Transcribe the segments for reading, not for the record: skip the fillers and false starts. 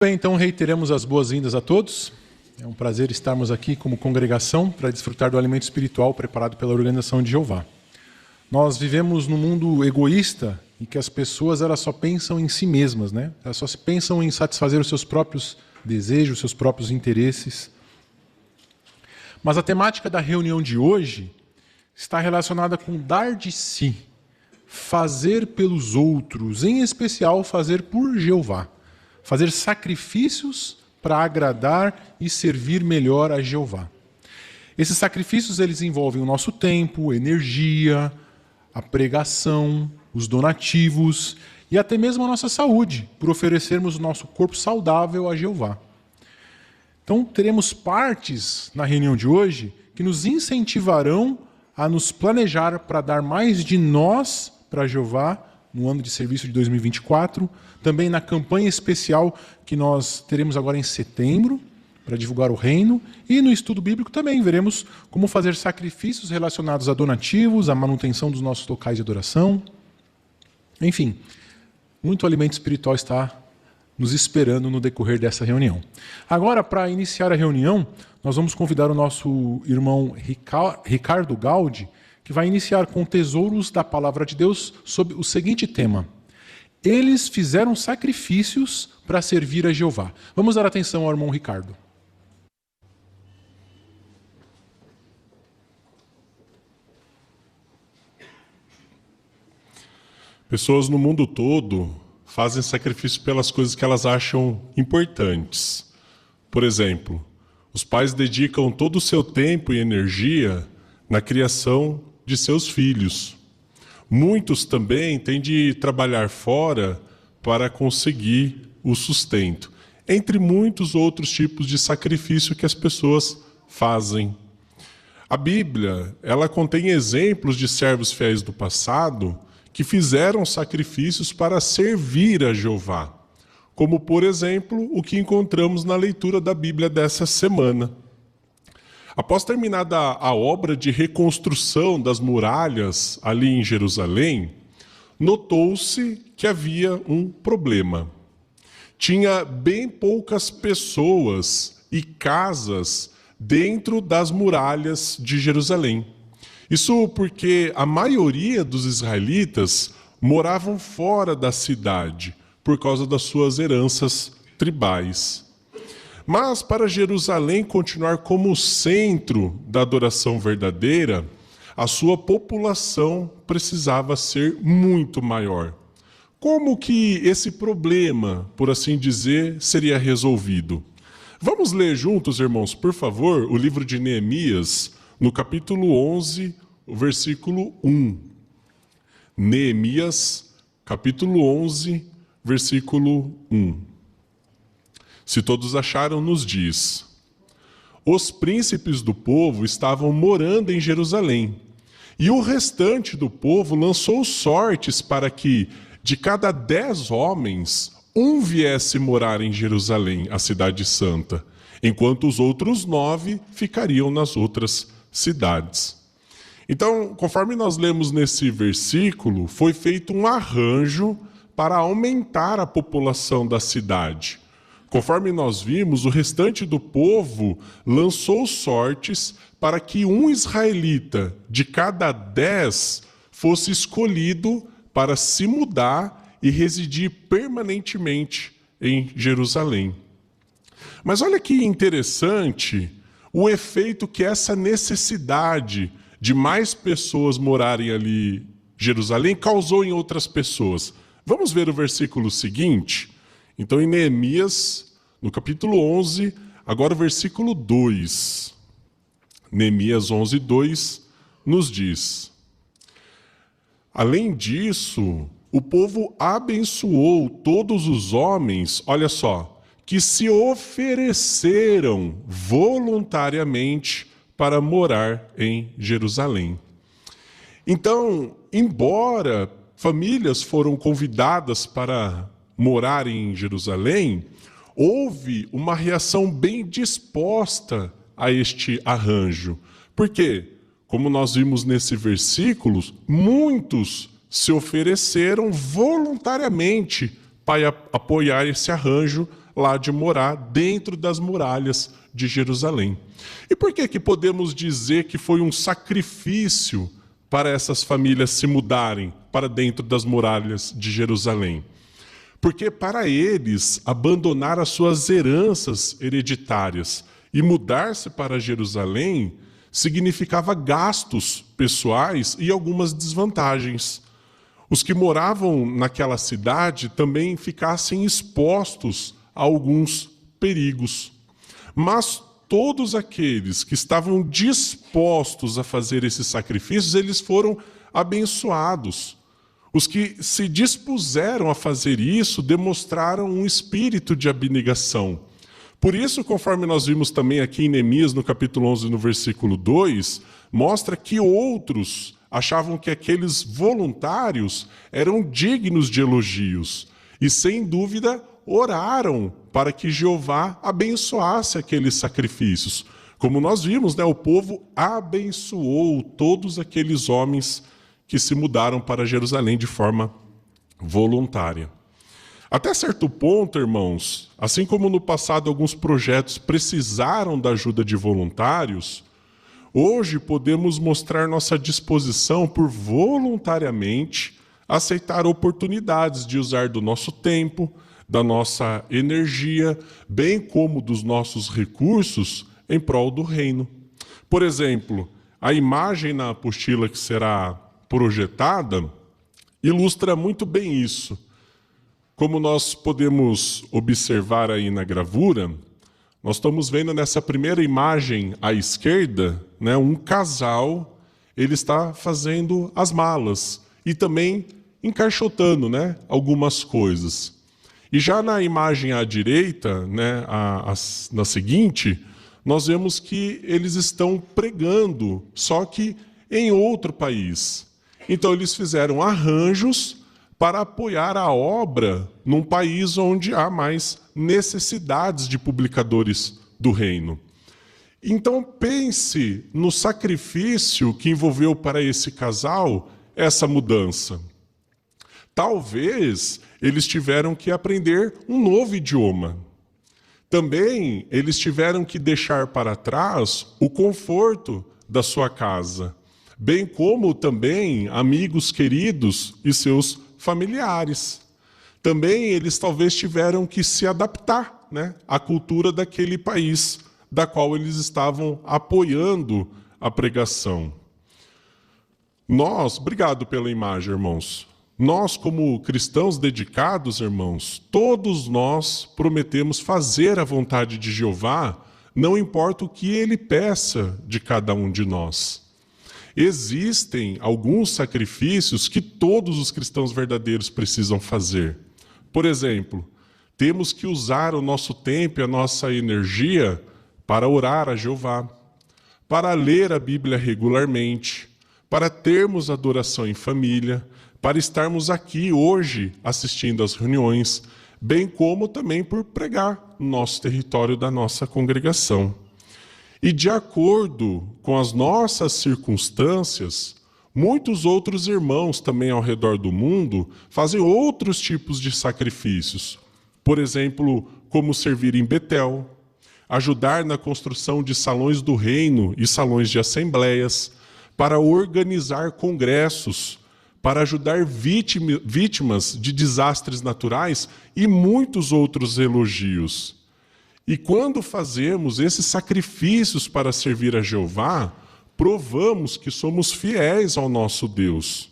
Bem, então reiteramos as boas-vindas a todos. É um prazer estarmos aqui como congregação para desfrutar do alimento espiritual preparado pela Organização de Jeová. Nós vivemos num mundo egoísta em que as pessoas elas só pensam em si mesmas, né? Elas só pensam em satisfazer os seus próprios desejos, os seus próprios interesses. Mas a temática da reunião de hoje está relacionada com dar de si, fazer pelos outros, em especial fazer por Jeová. Fazer sacrifícios para agradar e servir melhor a Jeová. Esses sacrifícios eles envolvem o nosso tempo, energia, a pregação, os donativos e até mesmo a nossa saúde, por oferecermos o nosso corpo saudável a Jeová. Então teremos partes na reunião de hoje que nos incentivarão a nos planejar para dar mais de nós para Jeová no ano de serviço de 2024, também na campanha especial que nós teremos agora em setembro, para divulgar o reino, e no estudo bíblico também veremos como fazer sacrifícios relacionados a donativos, a manutenção dos nossos locais de adoração. Enfim, muito alimento espiritual está nos esperando no decorrer dessa reunião. Agora, para iniciar a reunião, nós vamos convidar o nosso irmão Ricardo Gaudi, que vai iniciar com tesouros da palavra de Deus sob o seguinte tema: eles fizeram sacrifícios para servir a Jeová. Vamos dar atenção ao irmão Ricardo. Pessoas no mundo todo fazem sacrifício pelas coisas que elas acham importantes. Por exemplo, os pais dedicam todo o seu tempo e energia na criação de seus filhos. Muitos também têm de trabalhar fora para conseguir o sustento, entre muitos outros tipos de sacrifício que as pessoas fazem. A Bíblia, ela contém exemplos de servos fiéis do passado que fizeram sacrifícios para servir a Jeová, como, por exemplo, o que encontramos na leitura da Bíblia dessa semana. Após terminada a obra de reconstrução das muralhas ali em Jerusalém, notou-se que havia um problema. Tinha bem poucas pessoas e casas dentro das muralhas de Jerusalém. Isso porque a maioria dos israelitas moravam fora da cidade, por causa das suas heranças tribais. Mas para Jerusalém continuar como centro da adoração verdadeira, a sua população precisava ser muito maior. Como que esse problema, por assim dizer, seria resolvido? Vamos ler juntos, irmãos, por favor, o livro de Neemias, no capítulo 11, o versículo 1. Neemias, capítulo 11, versículo 1. Se todos acharam, nos diz: os príncipes do povo estavam morando em Jerusalém, e o restante do povo lançou sortes para que, de cada 10 homens, um viesse morar em Jerusalém, a cidade santa, enquanto os outros 9 ficariam nas outras cidades. Então, conforme nós lemos nesse versículo, foi feito um arranjo para aumentar a população da cidade. Conforme nós vimos, o restante do povo lançou sortes para que um israelita de cada 10 fosse escolhido para se mudar e residir permanentemente em Jerusalém. Mas olha que interessante o efeito que essa necessidade de mais pessoas morarem ali em Jerusalém causou em outras pessoas. Vamos ver o versículo seguinte? Então, em Neemias, no capítulo 11, agora o versículo 2. Neemias 11, 2, nos diz: além disso, o povo abençoou todos os homens, olha só, que se ofereceram voluntariamente para morar em Jerusalém. Então, embora famílias foram convidadas para morar em Jerusalém, houve uma reação bem disposta a este arranjo. Por quê? Como nós vimos nesse versículo, muitos se ofereceram voluntariamente para apoiar esse arranjo lá de morar dentro das muralhas de Jerusalém. E por que podemos dizer que foi um sacrifício para essas famílias se mudarem para dentro das muralhas de Jerusalém? Porque para eles, abandonar as suas heranças hereditárias e mudar-se para Jerusalém significava gastos pessoais e algumas desvantagens. Os que moravam naquela cidade também ficassem expostos a alguns perigos. Mas todos aqueles que estavam dispostos a fazer esses sacrifícios, eles foram abençoados. Os que se dispuseram a fazer isso demonstraram um espírito de abnegação. Por isso, conforme nós vimos também aqui em Neemias, no capítulo 11, no versículo 2, mostra que outros achavam que aqueles voluntários eram dignos de elogios e, sem dúvida, oraram para que Jeová abençoasse aqueles sacrifícios. Como nós vimos, o povo abençoou todos aqueles homens que se mudaram para Jerusalém de forma voluntária. Até certo ponto, irmãos, assim como no passado alguns projetos precisaram da ajuda de voluntários, hoje podemos mostrar nossa disposição por voluntariamente aceitar oportunidades de usar do nosso tempo, da nossa energia, bem como dos nossos recursos em prol do reino. Por exemplo, a imagem na apostila que será projetada ilustra muito bem isso. Como nós podemos observar aí na gravura, nós estamos vendo nessa primeira imagem à esquerda, um casal, ele está fazendo as malas e também encaixotando, algumas coisas. E já na imagem à direita, na seguinte, nós vemos que eles estão pregando, só que em outro país. Então eles fizeram arranjos para apoiar a obra num país onde há mais necessidades de publicadores do reino. Então pense no sacrifício que envolveu para esse casal essa mudança. Talvez eles tiveram que aprender um novo idioma. Também eles tiveram que deixar para trás o conforto da sua casa, bem como também amigos queridos e seus familiares. Também eles talvez tiveram que se adaptar, à cultura daquele país, da qual eles estavam apoiando a pregação. Obrigado pela imagem, irmãos. Nós, como cristãos dedicados, irmãos, todos nós prometemos fazer a vontade de Jeová, não importa o que ele peça de cada um de nós. Existem alguns sacrifícios que todos os cristãos verdadeiros precisam fazer. Por exemplo, temos que usar o nosso tempo e a nossa energia para orar a Jeová, para ler a Bíblia regularmente, para termos adoração em família, para estarmos aqui hoje assistindo às reuniões, bem como também por pregar no nosso território da nossa congregação. E de acordo com as nossas circunstâncias, muitos outros irmãos também ao redor do mundo fazem outros tipos de sacrifícios. Por exemplo, como servir em Betel, ajudar na construção de salões do reino e salões de assembleias, para organizar congressos, para ajudar vítimas de desastres naturais e muitos outros elogios. E quando fazemos esses sacrifícios para servir a Jeová, provamos que somos fiéis ao nosso Deus.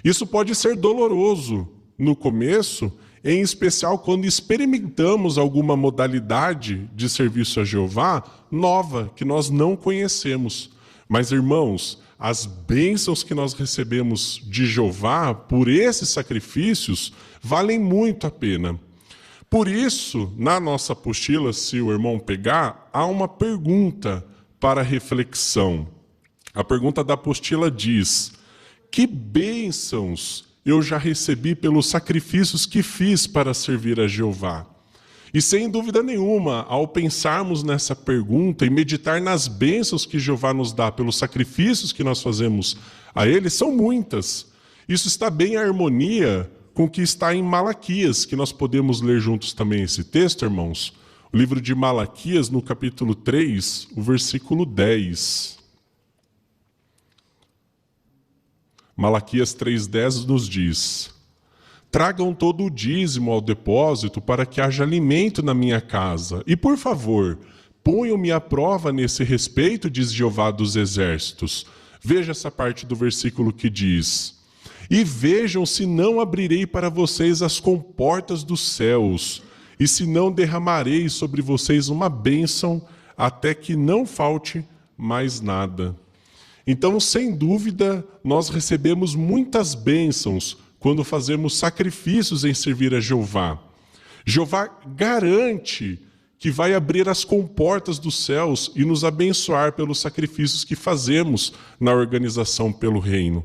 Isso pode ser doloroso no começo, em especial quando experimentamos alguma modalidade de serviço a Jeová nova, que nós não conhecemos. Mas, irmãos, as bênçãos que nós recebemos de Jeová por esses sacrifícios valem muito a pena. Por isso, na nossa apostila, se o irmão pegar, há uma pergunta para reflexão. A pergunta da apostila diz: que bênçãos eu já recebi pelos sacrifícios que fiz para servir a Jeová? E sem dúvida nenhuma, ao pensarmos nessa pergunta e meditar nas bênçãos que Jeová nos dá pelos sacrifícios que nós fazemos a Ele, são muitas. Isso está bem em harmonia com o que está em Malaquias, que nós podemos ler juntos também esse texto, irmãos. O livro de Malaquias, no capítulo 3, o versículo 10. Malaquias 3,10 nos diz: tragam todo o dízimo ao depósito para que haja alimento na minha casa. E, por favor, ponham-me à prova nesse respeito, diz Jeová dos Exércitos. Veja essa parte do versículo que diz: e vejam se não abrirei para vocês as comportas dos céus, e se não derramarei sobre vocês uma bênção, até que não falte mais nada. Então, sem dúvida, nós recebemos muitas bênçãos quando fazemos sacrifícios em servir a Jeová. Jeová garante que vai abrir as comportas dos céus e nos abençoar pelos sacrifícios que fazemos na organização pelo reino.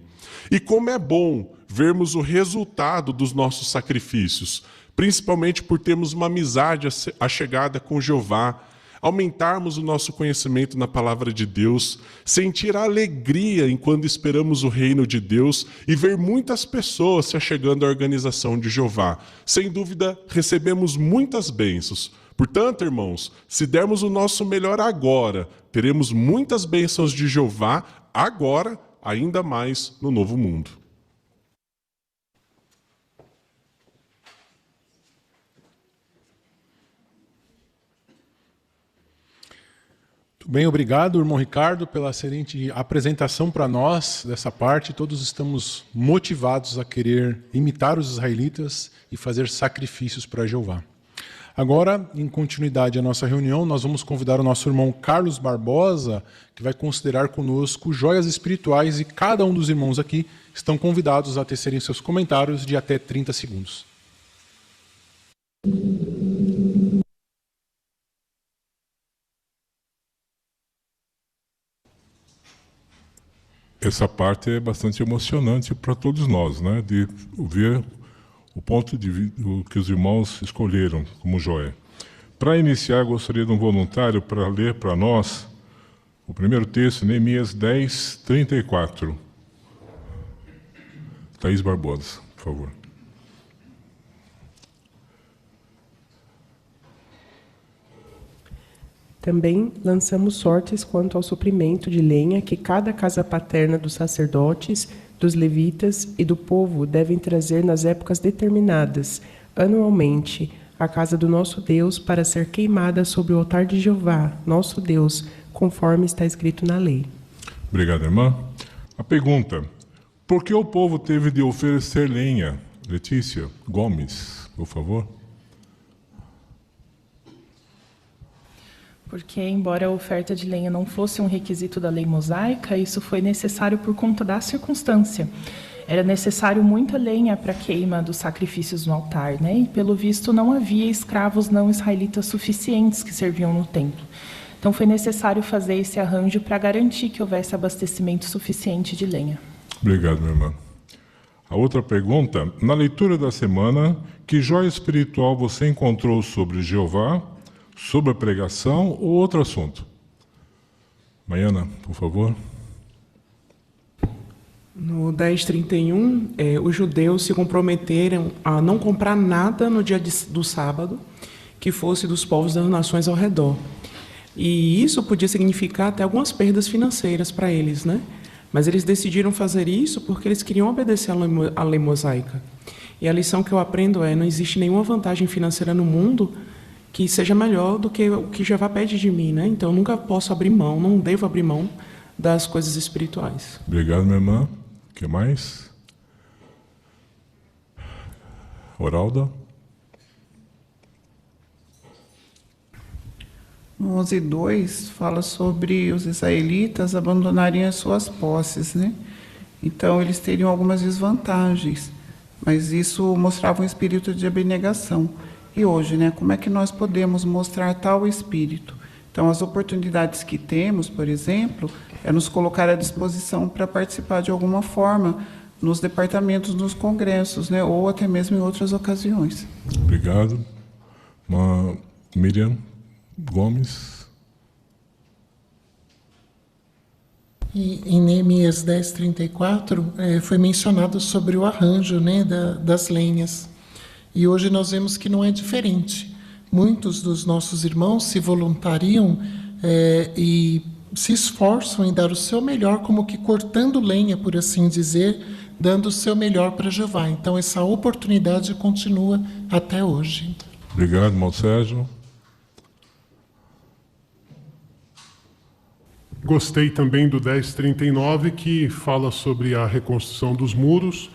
E como é bom vermos o resultado dos nossos sacrifícios, principalmente por termos uma amizade achegada com Jeová, aumentarmos o nosso conhecimento na palavra de Deus, sentir a alegria enquanto esperamos o reino de Deus e ver muitas pessoas se achegando à organização de Jeová. Sem dúvida, recebemos muitas bênçãos. Portanto, irmãos, se dermos o nosso melhor agora, teremos muitas bênçãos de Jeová agora, ainda mais no novo mundo. Muito bem, obrigado, irmão Ricardo, pela excelente apresentação para nós dessa parte. Todos estamos motivados a querer imitar os israelitas e fazer sacrifícios para Jeová. Agora, em continuidade à nossa reunião, nós vamos convidar o nosso irmão Carlos Barbosa, que vai considerar conosco joias espirituais, e cada um dos irmãos aqui estão convidados a tecerem seus comentários de até 30 segundos. Essa parte é bastante emocionante para todos nós, né? De ver o ponto de vista que os irmãos escolheram como joia. Para iniciar, gostaria de um voluntário para ler para nós o primeiro texto, Neemias 10, 34. Thaís Barbosa, por favor. Também lançamos sortes quanto ao suprimento de lenha que cada casa paterna dos sacerdotes, dos levitas e do povo devem trazer nas épocas determinadas, anualmente, à casa do nosso Deus, para ser queimada sobre o altar de Jeová, nosso Deus, conforme está escrito na lei. Obrigado, irmã. A pergunta: por que o povo teve de oferecer lenha? Letícia Gomes, por favor. Porque, embora a oferta de lenha não fosse um requisito da lei mosaica, isso foi necessário por conta da circunstância. Era necessário muita lenha para a queima dos sacrifícios no altar, né? E, pelo visto, não havia escravos não israelitas suficientes que serviam no templo. Então, foi necessário fazer esse arranjo para garantir que houvesse abastecimento suficiente de lenha. Obrigado, minha irmã. A outra pergunta: na leitura da semana, que joia espiritual você encontrou sobre Jeová, sobre a pregação ou outro assunto? Maiana, por favor. No 10:31, os judeus se comprometeram a não comprar nada no dia do sábado que fosse dos povos das nações ao redor. E isso podia significar até algumas perdas financeiras para eles, né? Mas eles decidiram fazer isso porque eles queriam obedecer à lei mosaica. E a lição que eu aprendo é: não existe nenhuma vantagem financeira no mundo que seja melhor do que o que Jeová pede de mim, né? Então, eu nunca posso abrir mão, não devo abrir mão das coisas espirituais. Obrigado, minha irmã. O que mais? Oralda? No 11:2 fala sobre os israelitas abandonarem as suas posses, né? Então, eles teriam algumas desvantagens, mas isso mostrava um espírito de abnegação. E hoje, né, como é que nós podemos mostrar tal espírito? Então, as oportunidades que temos, por exemplo, é nos colocar à disposição para participar de alguma forma nos departamentos, nos congressos, né, ou até mesmo em outras ocasiões. Obrigado. Miriam Gomes. E em Neemias 10:34 foi mencionado sobre o arranjo, né, das lenhas. E hoje nós vemos que não é diferente. Muitos dos nossos irmãos se voluntariam e se esforçam em dar o seu melhor, como que cortando lenha, por assim dizer, dando o seu melhor para Jeová. Então, essa oportunidade continua até hoje. Obrigado, irmão Sérgio. Gostei também do 10:39, que fala sobre a reconstrução dos muros,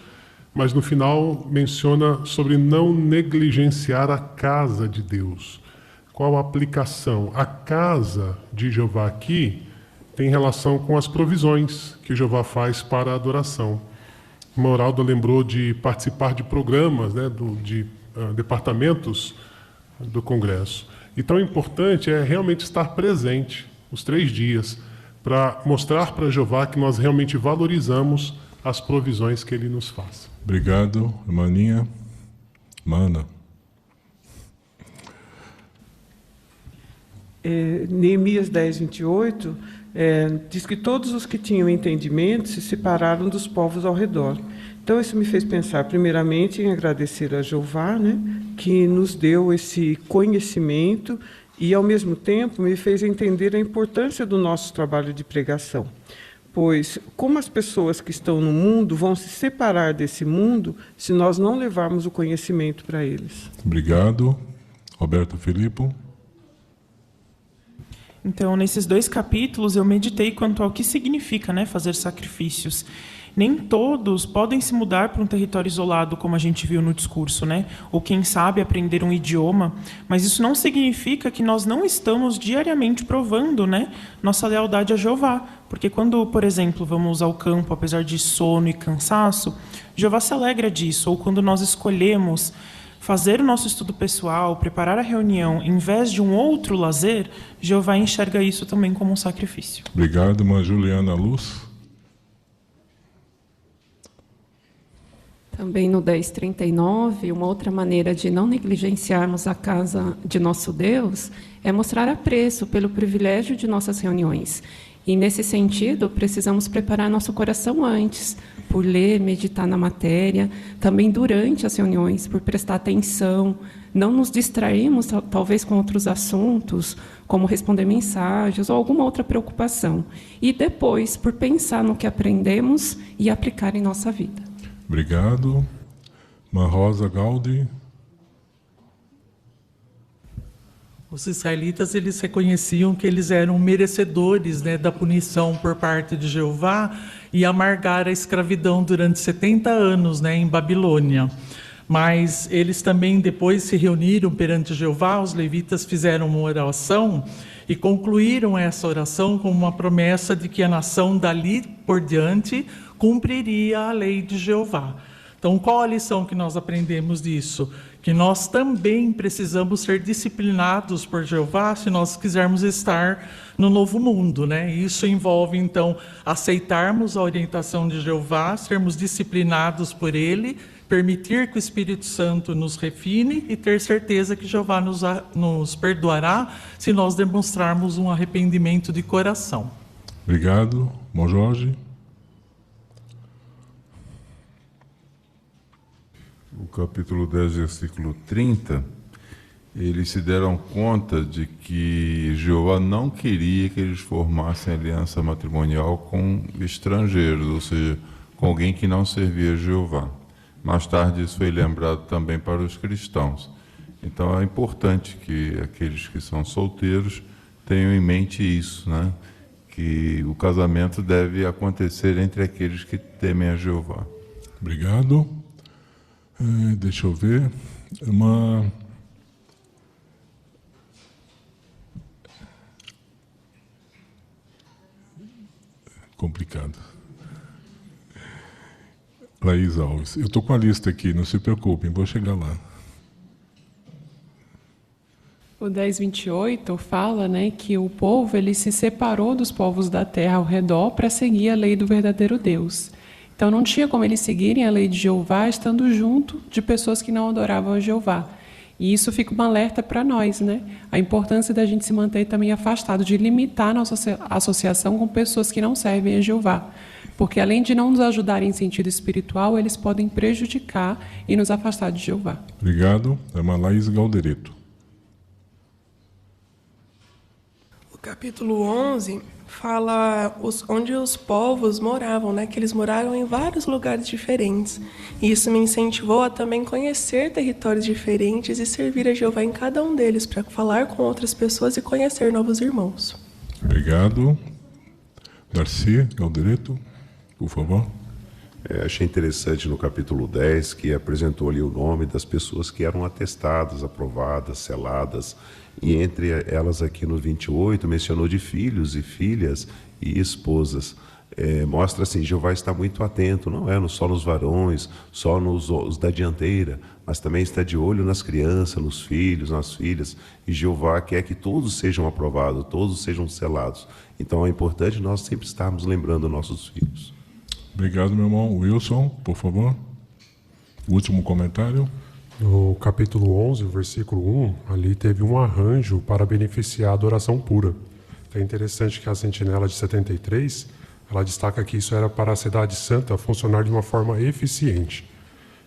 mas no final menciona sobre não negligenciar a casa de Deus. Qual a aplicação? A casa de Jeová aqui tem relação com as provisões que Jeová faz para a adoração. O Moraldo lembrou de participar de programas, né, de departamentos do Congresso. E tão importante é realmente estar presente os 3 dias, para mostrar para Jeová que nós realmente valorizamos as provisões que Ele nos faz. Obrigado, irmãinha. Mana. Neemias 10:28 diz que todos os que tinham entendimento se separaram dos povos ao redor. Então, isso me fez pensar, primeiramente, em agradecer a Jeová, né, que nos deu esse conhecimento e, ao mesmo tempo, me fez entender a importância do nosso trabalho de pregação. Pois, como as pessoas que estão no mundo vão se separar desse mundo se nós não levarmos o conhecimento para eles? Obrigado. Roberto Filippo. Então, nesses 2 capítulos, eu meditei quanto ao que significa, né, fazer sacrifícios. Nem todos podem se mudar para um território isolado, como a gente viu no discurso, né? Ou, quem sabe, aprender um idioma. Mas isso não significa que nós não estamos diariamente provando, né, nossa lealdade a Jeová. Porque quando, por exemplo, vamos ao campo, apesar de sono e cansaço, Jeová se alegra disso. Ou quando nós escolhemos fazer o nosso estudo pessoal, preparar a reunião, em vez de um outro lazer, Jeová enxerga isso também como um sacrifício. Obrigado, irmã Juliana Luz. Também no 10:39, uma outra maneira de não negligenciarmos a casa de nosso Deus é mostrar apreço pelo privilégio de nossas reuniões. E, nesse sentido, precisamos preparar nosso coração antes, por ler, meditar na matéria, também durante as reuniões, por prestar atenção, não nos distrairmos, talvez, com outros assuntos, como responder mensagens ou alguma outra preocupação. E depois, por pensar no que aprendemos e aplicar em nossa vida. Obrigado. Irmã Rosa Gaudi. Os israelitas, eles reconheciam que eles eram merecedores, né, da punição por parte de Jeová e amargar a escravidão durante 70 anos, né, em Babilônia. Mas eles também depois se reuniram perante Jeová, os levitas fizeram uma oração e concluíram essa oração com uma promessa de que a nação dali por diante cumpriria a lei de Jeová. Então, qual a lição que nós aprendemos disso? Que nós também precisamos ser disciplinados por Jeová se nós quisermos estar no novo mundo, né? Isso envolve, então, aceitarmos a orientação de Jeová, sermos disciplinados por Ele, permitir que o Espírito Santo nos refine e ter certeza que Jeová nos perdoará se nós demonstrarmos um arrependimento de coração. Obrigado. Bom Jorge. O capítulo 10, versículo 30, eles se deram conta de que Jeová não queria que eles formassem aliança matrimonial com estrangeiros, ou seja, com alguém que não servia a Jeová. Mais tarde isso foi lembrado também para os cristãos. Então é importante que aqueles que são solteiros tenham em mente isso, né? Que o casamento deve acontecer entre aqueles que temem a Jeová. Obrigado. Deixa eu ver. Complicado. Laís Alves. Eu estou com a lista aqui, não se preocupem, vou chegar lá. O 10:28 fala, né, que o povo ele se separou dos povos da terra ao redor para seguir a lei do verdadeiro Deus. Então, não tinha como eles seguirem a lei de Jeová estando junto de pessoas que não adoravam a Jeová. E isso fica um alerta para nós, né? A importância da gente se manter também afastado, de limitar nossa associação com pessoas que não servem a Jeová. Porque, além de não nos ajudarem em sentido espiritual, eles podem prejudicar e nos afastar de Jeová. Obrigado. Irmã Laís Galdereto. O capítulo 11 fala onde os povos moravam, né? Que eles moraram em vários lugares diferentes. E isso me incentivou a também conhecer territórios diferentes e servir a Jeová em cada um deles, para falar com outras pessoas e conhecer novos irmãos. Obrigado. Darcy Galdereto, por favor. Achei interessante no capítulo 10 que apresentou ali o nome das pessoas que eram atestadas, aprovadas, seladas. E entre elas aqui no 28 mencionou de filhos e filhas e esposas. Mostra assim, Jeová está muito atento, não é só nos varões, só nos da dianteira, mas também está de olho nas crianças, nos filhos, nas filhas. E Jeová quer que todos sejam aprovados, todos sejam selados. Então é importante nós sempre estarmos lembrando nossos filhos. Obrigado, meu irmão. Wilson, por favor. Último comentário. No capítulo 11, versículo 1, ali teve um arranjo para beneficiar a adoração pura. É interessante que a sentinela de 73, ela destaca que isso era para a cidade santa funcionar de uma forma eficiente.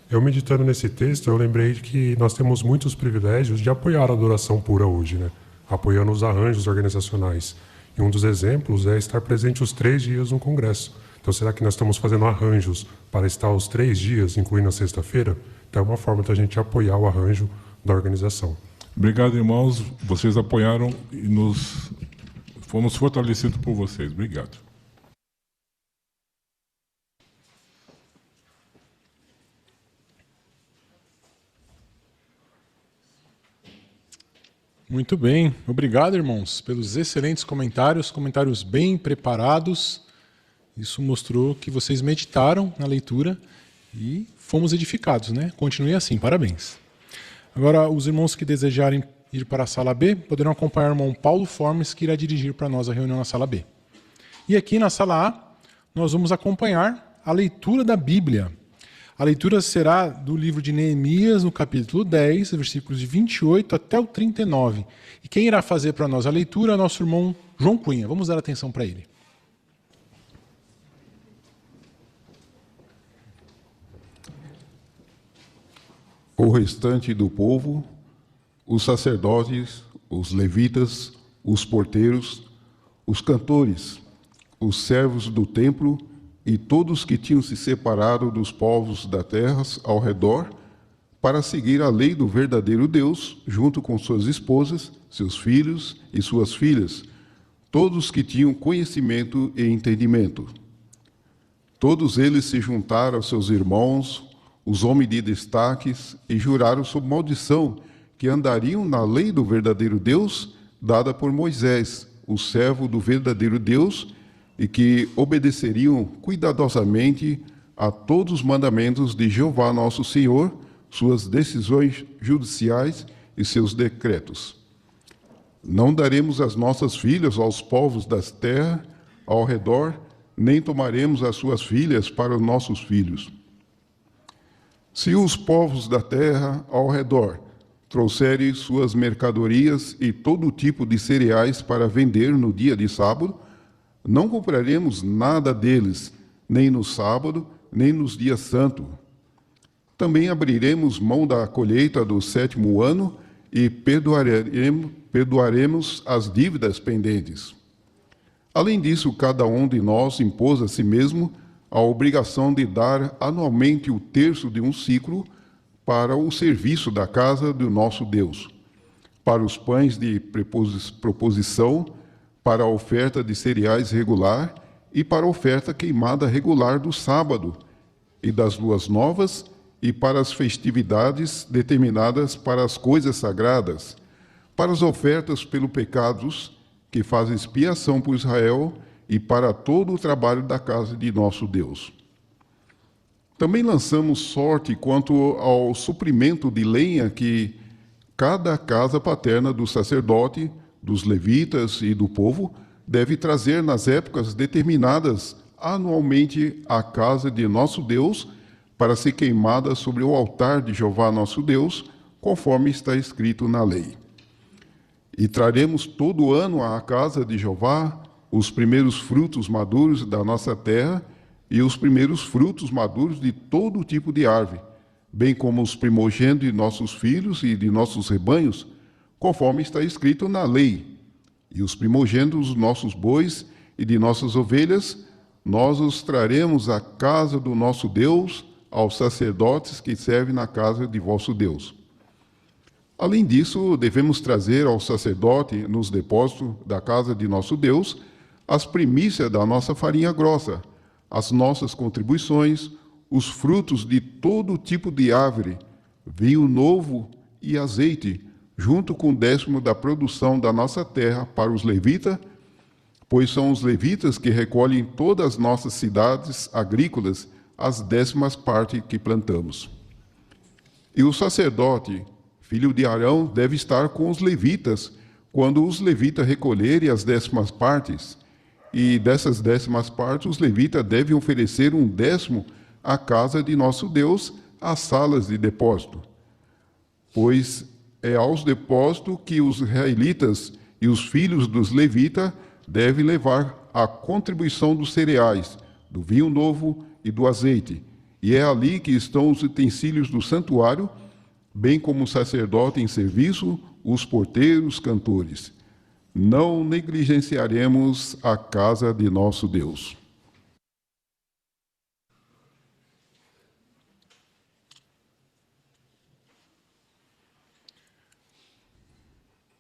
Eu meditando nesse texto, eu lembrei que nós temos muitos privilégios de apoiar a adoração pura hoje, né? Apoiando os arranjos organizacionais. E um dos exemplos é estar presente os 3 dias no Congresso. Então, será que nós estamos fazendo arranjos para estar os 3 dias, incluindo a sexta-feira? Então, é uma forma da gente apoiar o arranjo da organização. Obrigado, irmãos. Vocês apoiaram e fomos fortalecidos por vocês. Obrigado. Muito bem. Obrigado, irmãos, pelos excelentes comentários bem preparados. Isso mostrou que vocês meditaram na leitura e fomos edificados, né? Continue assim, parabéns. Agora, os irmãos que desejarem ir para a sala B, poderão acompanhar o irmão Paulo Formes, que irá dirigir para nós a reunião na sala B. E aqui na sala A, nós vamos acompanhar a leitura da Bíblia. A leitura será do livro de Neemias, no capítulo 10, versículos de 28 até o 39. E quem irá fazer para nós a leitura é o nosso irmão João Cunha. Vamos dar atenção para ele. O restante do povo, os sacerdotes, os levitas, os porteiros, os cantores, os servos do templo e todos que tinham se separado dos povos da terra ao redor para seguir a lei do verdadeiro Deus, junto com suas esposas, seus filhos e suas filhas, todos que tinham conhecimento e entendimento. Todos eles se juntaram aos seus irmãos, os homens de destaques, e juraram sob maldição que andariam na lei do verdadeiro Deus, dada por Moisés, o servo do verdadeiro Deus, e que obedeceriam cuidadosamente a todos os mandamentos de Jeová nosso Senhor, suas decisões judiciais e seus decretos. Não daremos as nossas filhas aos povos das terras ao redor, nem tomaremos as suas filhas para os nossos filhos. Se os povos da terra ao redor trouxerem suas mercadorias e todo tipo de cereais para vender no dia de sábado, não compraremos nada deles, nem no sábado, nem nos dias santos. Também abriremos mão da colheita do 7º ano e perdoaremos as dívidas pendentes. Além disso, cada um de nós impôs a si mesmo a obrigação de dar anualmente o terço de um ciclo para o serviço da casa do nosso Deus, para os pães de proposição, para a oferta de cereais regular e para a oferta queimada regular do sábado e das luas novas e para as festividades determinadas para as coisas sagradas, para as ofertas pelos pecados que fazem expiação por Israel e para todo o trabalho da casa de nosso Deus. Também lançamos sorte quanto ao suprimento de lenha que cada casa paterna do sacerdote, dos levitas e do povo deve trazer nas épocas determinadas anualmente à casa de nosso Deus para ser queimada sobre o altar de Jeová nosso Deus, conforme está escrito na lei. E traremos todo ano à casa de Jeová os primeiros frutos maduros da nossa terra e os primeiros frutos maduros de todo tipo de árvore, bem como os primogênitos de nossos filhos e de nossos rebanhos, conforme está escrito na lei. E os primogênitos dos nossos bois e de nossas ovelhas, nós os traremos à casa do nosso Deus, aos sacerdotes que servem na casa de vosso Deus. Além disso, devemos trazer ao sacerdote, nos depósitos da casa de nosso Deus, as primícias da nossa farinha grossa, as nossas contribuições, os frutos de todo tipo de árvore, vinho novo e azeite, junto com o 10º da produção da nossa terra para os levitas, pois são os levitas que recolhem em todas as nossas cidades agrícolas as 10ª partes que plantamos. E o sacerdote, filho de Arão, deve estar com os levitas, quando os levitas recolherem as 10ª partes, e dessas 10ª partes os levitas devem oferecer um 10º à casa de nosso Deus, às salas de depósito. Pois é aos depósitos que os israelitas e os filhos dos levitas devem levar a contribuição dos cereais, do vinho novo e do azeite. E é ali que estão os utensílios do santuário, bem como o sacerdote em serviço, os porteiros, cantores. Não negligenciaremos a casa de nosso Deus.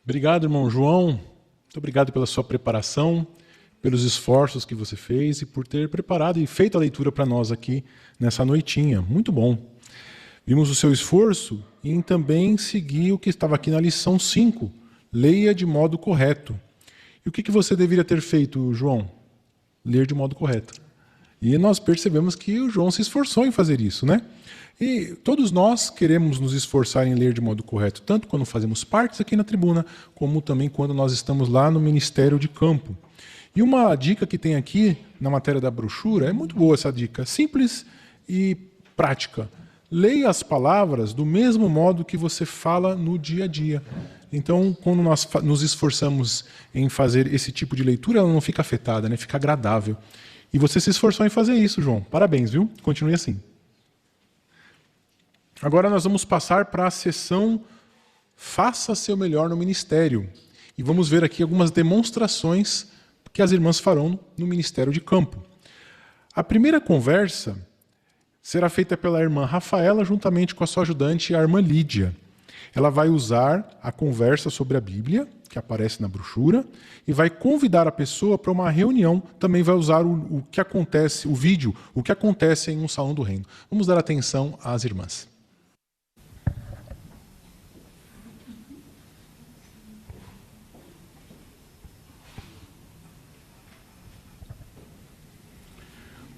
Obrigado, irmão João. Muito obrigado pela sua preparação, pelos esforços que você fez e por ter preparado e feito a leitura para nós aqui nessa noitinha. Muito bom. Vimos o seu esforço e em também seguir o que estava aqui na lição 5. Leia de modo correto. E o que você deveria ter feito, João? Ler de modo correto. E nós percebemos que o João se esforçou em fazer isso, né? E todos nós queremos nos esforçar em ler de modo correto, tanto quando fazemos partes aqui na tribuna, como também quando nós estamos lá no Ministério de Campo. E uma dica que tem aqui na matéria da brochura, é muito boa essa dica, simples e prática. Leia as palavras do mesmo modo que você fala no dia a dia. Então, quando nós nos esforçamos em fazer esse tipo de leitura, ela não fica afetada, né? Fica agradável. E você se esforçou em fazer isso, João. Parabéns, viu? Continue assim. Agora nós vamos passar para a sessão Faça seu melhor no ministério. E vamos ver aqui algumas demonstrações que as irmãs farão no Ministério de Campo. A primeira conversa será feita pela irmã Rafaela, juntamente com a sua ajudante, a irmã Lídia. Ela vai usar a conversa sobre a Bíblia, que aparece na brochura, e vai convidar a pessoa para uma reunião. Também vai usar o que acontece, o vídeo, o que acontece em um salão do reino. Vamos dar atenção às irmãs.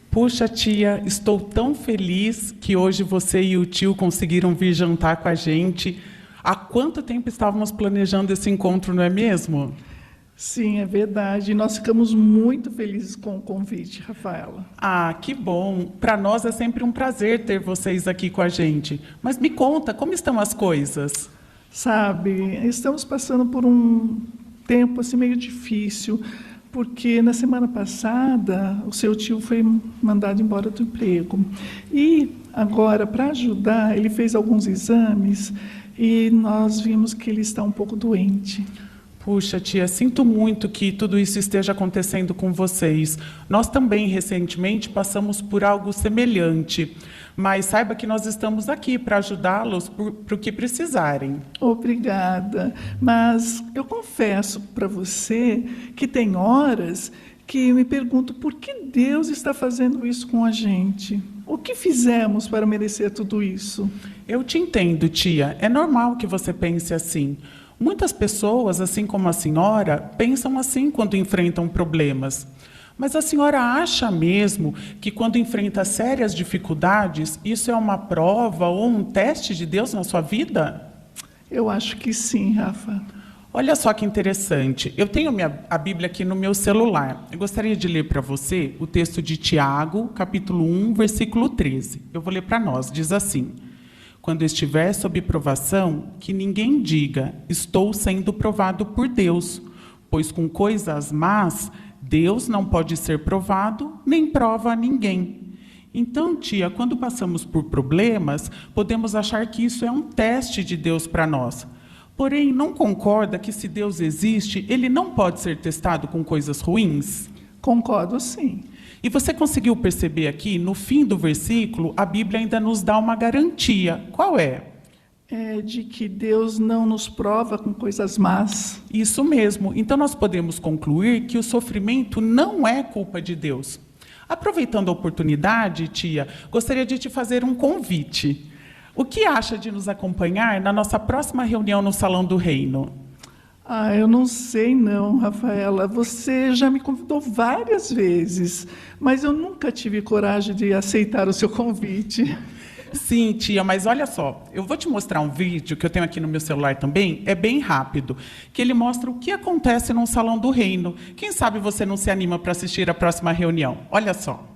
Puxa, tia, estou tão feliz que hoje você e o tio conseguiram vir jantar com a gente. Há quanto tempo estávamos planejando esse encontro, não é mesmo? Sim, é verdade. Nós ficamos muito felizes com o convite, Rafaela. Ah, que bom. Para nós é sempre um prazer ter vocês aqui com a gente. Mas me conta, como estão as coisas? Sabe, estamos passando por um tempo assim meio difícil, porque na semana passada o seu tio foi mandado embora do emprego. E agora, para ajudar, ele fez alguns exames e nós vimos que ele está um pouco doente. Puxa, tia, sinto muito que tudo isso esteja acontecendo com vocês. Nós também, recentemente, passamos por algo semelhante. Mas saiba que nós estamos aqui para ajudá-los para o que precisarem. Obrigada. Mas eu confesso para você que tem horas que me pergunto por que Deus está fazendo isso com a gente. O que fizemos para merecer tudo isso? Eu te entendo, tia. É normal que você pense assim. Muitas pessoas, assim como a senhora, pensam assim quando enfrentam problemas. Mas a senhora acha mesmo que quando enfrenta sérias dificuldades, isso é uma prova ou um teste de Deus na sua vida? Eu acho que sim, Rafa. Olha só que interessante. Eu tenho a Bíblia aqui no meu celular. Eu gostaria de ler para você o texto de Tiago, capítulo 1, versículo 13. Eu vou ler para nós. Diz assim: Quando estiver sob provação, que ninguém diga, estou sendo provado por Deus, pois com coisas más, Deus não pode ser provado, nem prova a ninguém. Então, tia, quando passamos por problemas, podemos achar que isso é um teste de Deus para nós. Porém, não concorda que se Deus existe, ele não pode ser testado com coisas ruins? Concordo, sim. E você conseguiu perceber aqui, no fim do versículo, a Bíblia ainda nos dá uma garantia. Qual é? É de que Deus não nos prova com coisas más. Isso mesmo. Então, nós podemos concluir que o sofrimento não é culpa de Deus. Aproveitando a oportunidade, tia, gostaria de te fazer um convite. O que acha de nos acompanhar na nossa próxima reunião no Salão do Reino? Eu não sei não, Rafaela. Você já me convidou várias vezes, mas eu nunca tive coragem de aceitar o seu convite. Sim, tia, mas olha só, eu vou te mostrar um vídeo que eu tenho aqui no meu celular também, é bem rápido, que ele mostra o que acontece num Salão do Reino. Quem sabe você não se anima para assistir a próxima reunião? Olha só.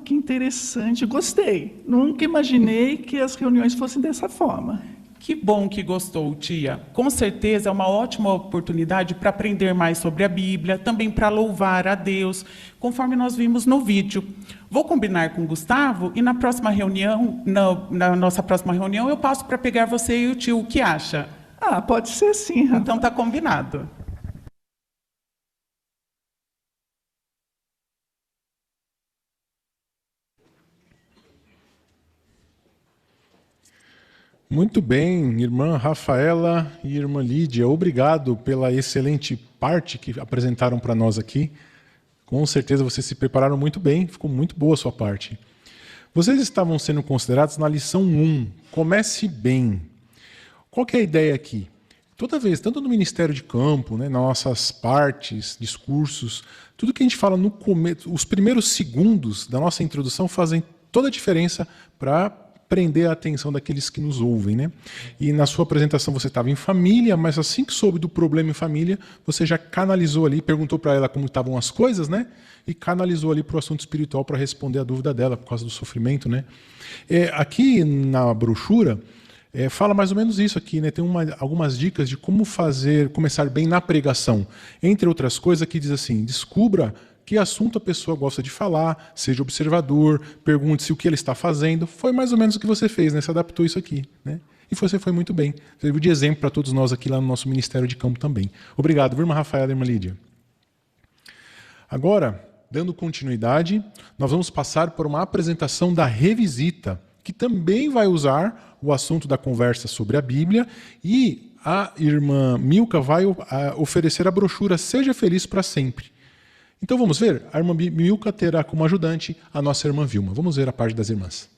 Que interessante, gostei. Nunca imaginei que as reuniões fossem dessa forma. Que bom que gostou, tia. Com certeza é uma ótima oportunidade para aprender mais sobre a Bíblia, também para louvar a Deus, conforme nós vimos no vídeo. Vou combinar com o Gustavo e na próxima reunião, na nossa próxima reunião, eu passo para pegar você e o tio. O que acha? Pode ser sim, Rafa. Então tá combinado. Muito bem, irmã Rafaela e irmã Lídia, obrigado pela excelente parte que apresentaram para nós aqui. Com certeza vocês se prepararam muito bem, ficou muito boa a sua parte. Vocês estavam sendo considerados na lição 1, comece bem. Qual que é a ideia aqui? Toda vez, tanto no Ministério de Campo, né, nas nossas partes, discursos, tudo que a gente fala no começo, os primeiros segundos da nossa introdução fazem toda a diferença para prender a atenção daqueles que nos ouvem, né? E na sua apresentação você estava em família, mas assim que soube do problema em família, você já canalizou ali, perguntou para ela como estavam as coisas, né? E canalizou ali para o assunto espiritual para responder a dúvida dela por causa do sofrimento, né? Aqui na brochura fala mais ou menos isso aqui, né? Tem algumas dicas de como começar bem na pregação. Entre outras coisas, aqui diz assim: descubra que assunto a pessoa gosta de falar, seja observador, pergunte-se o que ele está fazendo. Foi mais ou menos o que você fez, né? Você adaptou isso aqui, né? E você foi muito bem. Serviu de exemplo para todos nós aqui lá no nosso Ministério de Campo também. Obrigado, irmã Rafaela e irmã Lídia. Agora, dando continuidade, nós vamos passar por uma apresentação da Revisita, que também vai usar o assunto da conversa sobre a Bíblia, e a irmã Milka vai oferecer a brochura Seja Feliz para Sempre. Então vamos ver? A irmã Milka terá como ajudante a nossa irmã Vilma. Vamos ver a parte das irmãs.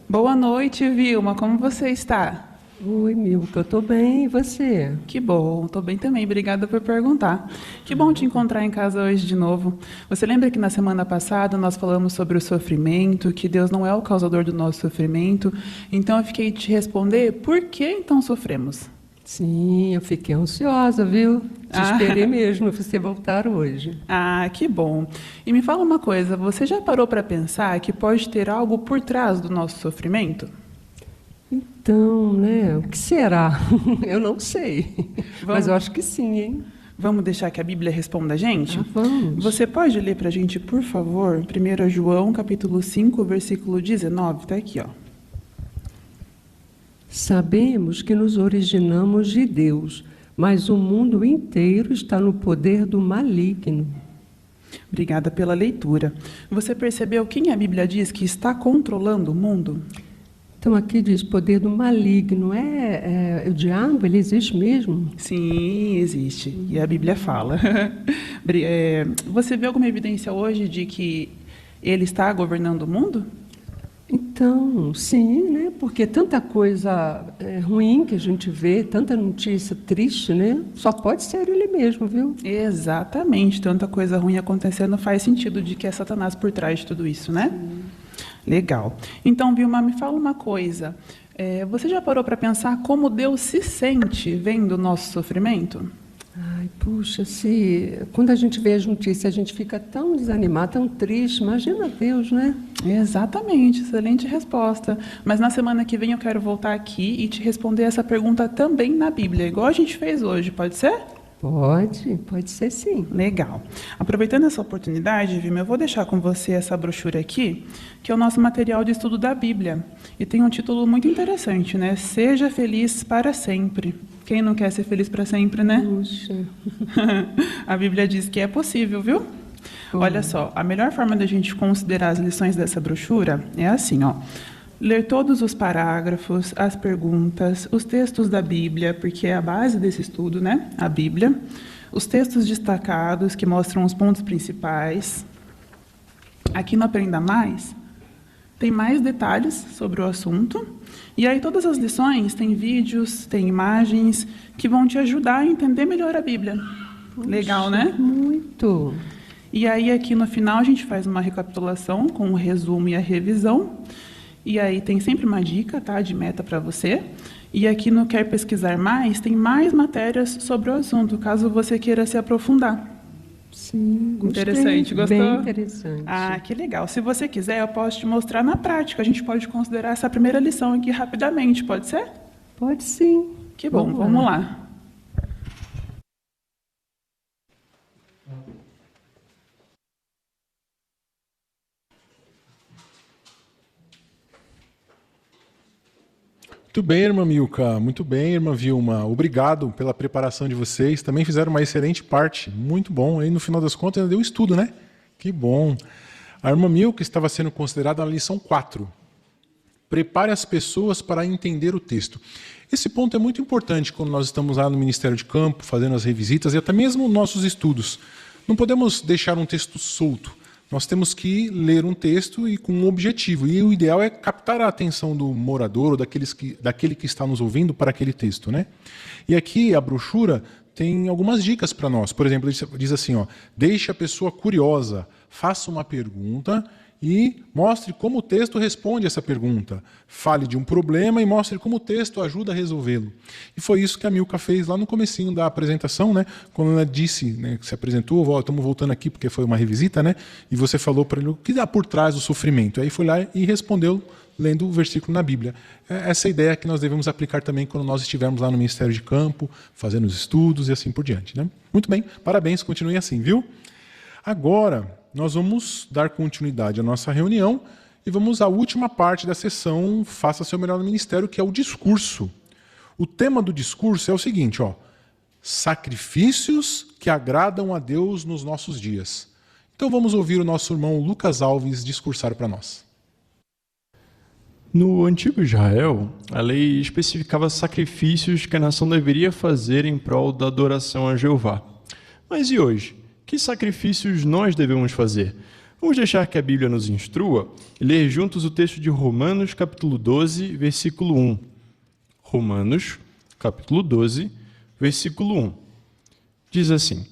Boa noite, Vilma. Como você está? Oi, Milka. Eu estou bem. E você? Que bom. Estou bem também. Obrigada por perguntar. Que bom te encontrar em casa hoje de novo. Você lembra que na semana passada nós falamos sobre o sofrimento, que Deus não é o causador do nosso sofrimento? Então eu fiquei te responder, por que então sofremos? Sim, eu fiquei ansiosa, viu? Te esperei mesmo você voltar hoje. Que bom. E me fala uma coisa, você já parou para pensar que pode ter algo por trás do nosso sofrimento? Então, né? O que será? Eu não sei. Mas eu acho que sim, hein? Vamos deixar que a Bíblia responda a gente? Vamos. Você pode ler para a gente, por favor, 1 João, capítulo 5, versículo 19. Está aqui, ó. Sabemos que nos originamos de Deus, mas o mundo inteiro está no poder do maligno. Obrigada pela leitura. Você percebeu quem a Bíblia diz que está controlando o mundo? Então aqui diz poder do maligno. O diabo, ele existe mesmo? Sim, existe. E a Bíblia fala. Você vê alguma evidência hoje de que ele está governando o mundo? Então, sim, né? Porque tanta coisa ruim que a gente vê, tanta notícia triste, né? Só pode ser ele mesmo, viu? Exatamente. Tanta coisa ruim acontecendo faz sentido de que é Satanás por trás de tudo isso, né? Legal. Então, Vilma, me fala uma coisa. Você já parou para pensar como Deus se sente vendo o nosso sofrimento? Ai, puxa, quando a gente vê as notícias, a gente fica tão desanimado, tão triste. Imagina Deus, né? Exatamente, excelente resposta. Mas na semana que vem eu quero voltar aqui e te responder essa pergunta também na Bíblia, igual a gente fez hoje, pode ser? Pode ser sim. Legal. Aproveitando essa oportunidade, Vilma, eu vou deixar com você essa brochura aqui, que é o nosso material de estudo da Bíblia. E tem um título muito interessante, né? Seja feliz para sempre. Quem não quer ser feliz para sempre, né? Puxa. A Bíblia diz que é possível, viu? Olha só, a melhor forma da gente considerar as lições dessa brochura é assim, ó. Ler todos os parágrafos, as perguntas, os textos da Bíblia, porque é a base desse estudo, né? A Bíblia. Os textos destacados, que mostram os pontos principais. Aqui no Aprenda Mais, tem mais detalhes sobre o assunto. E aí todas as lições têm vídeos, têm imagens, que vão te ajudar a entender melhor a Bíblia. Puxa, legal, né? Muito. E aí aqui no final a gente faz uma recapitulação com o resumo e a revisão. E aí tem sempre uma dica, tá, de meta para você. E aqui no Quer Pesquisar Mais, tem mais matérias sobre o assunto, caso você queira se aprofundar. Sim, gostei. Interessante, gostou? Bem interessante. Ah, que legal. Se você quiser, eu posso te mostrar na prática. A gente pode considerar essa primeira lição aqui rapidamente, pode ser? Pode sim. Que bom, vamos lá. Muito bem, irmã Milka. Muito bem, irmã Vilma. Obrigado pela preparação de vocês. Também fizeram uma excelente parte. Muito bom. Aí, no final das contas, ainda deu estudo, né? Que bom. A irmã Milka estava sendo considerada na lição 4. Prepare as pessoas para entender o texto. Esse ponto é muito importante quando nós estamos lá no Ministério de Campo, fazendo as revisitas e até mesmo nossos estudos. Não podemos deixar um texto solto. Nós temos que ler um texto e com um objetivo. E o ideal é captar a atenção do morador ou daquele que está nos ouvindo para aquele texto, né? E aqui a brochura tem algumas dicas para nós. Por exemplo, diz assim, ó, deixe a pessoa curiosa, faça uma pergunta e mostre como o texto responde essa pergunta. Fale de um problema e mostre como o texto ajuda a resolvê-lo. E foi isso que a Milka fez lá no comecinho da apresentação, né? Quando ela disse, né, que se apresentou, estamos voltando aqui porque foi uma revisita, né? E você falou para ele o que dá por trás do sofrimento. Aí foi lá e respondeu lendo o versículo na Bíblia. Essa ideia que nós devemos aplicar também quando nós estivermos lá no Ministério de Campo, fazendo os estudos e assim por diante, né? Muito bem, parabéns, continuem assim, viu? Agora, nós vamos dar continuidade à nossa reunião e vamos à última parte da sessão Faça Seu Melhor no Ministério, que é o discurso. O tema do discurso é o seguinte, ó, sacrifícios que agradam a Deus nos nossos dias. Então vamos ouvir o nosso irmão Lucas Alves discursar para nós. No antigo Israel, a lei especificava sacrifícios que a nação deveria fazer em prol da adoração a Jeová. Mas e hoje? Que sacrifícios nós devemos fazer? Vamos deixar que a Bíblia nos instrua e ler juntos o texto de Romanos, capítulo 12, versículo 1. Romanos, capítulo 12, versículo 1. Diz assim: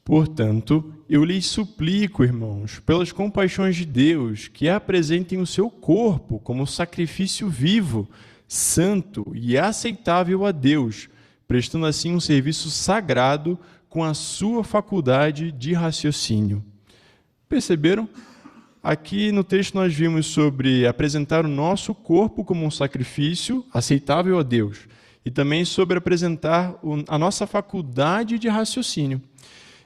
portanto, eu lhes suplico, irmãos, pelas compaixões de Deus, que apresentem o seu corpo como sacrifício vivo, santo e aceitável a Deus, prestando assim um serviço sagrado com a sua faculdade de raciocínio. Perceberam? Aqui no texto nós vimos sobre apresentar o nosso corpo como um sacrifício aceitável a Deus e também sobre apresentar a nossa faculdade de raciocínio.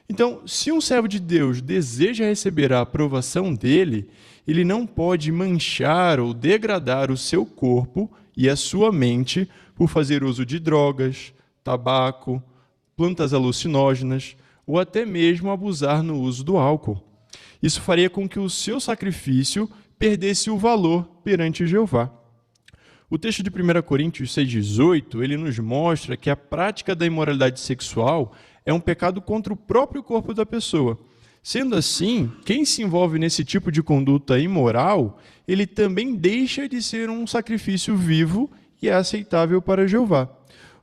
Então, se um servo de Deus deseja receber a aprovação dele, ele não pode manchar ou degradar o seu corpo e a sua mente por fazer uso de drogas, tabaco, plantas alucinógenas ou até mesmo abusar no uso do álcool. Isso faria com que o seu sacrifício perdesse o valor perante Jeová. O texto de 1 Coríntios 6,18, ele nos mostra que a prática da imoralidade sexual é um pecado contra o próprio corpo da pessoa. Sendo assim, quem se envolve nesse tipo de conduta imoral, ele também deixa de ser um sacrifício vivo e é aceitável para Jeová.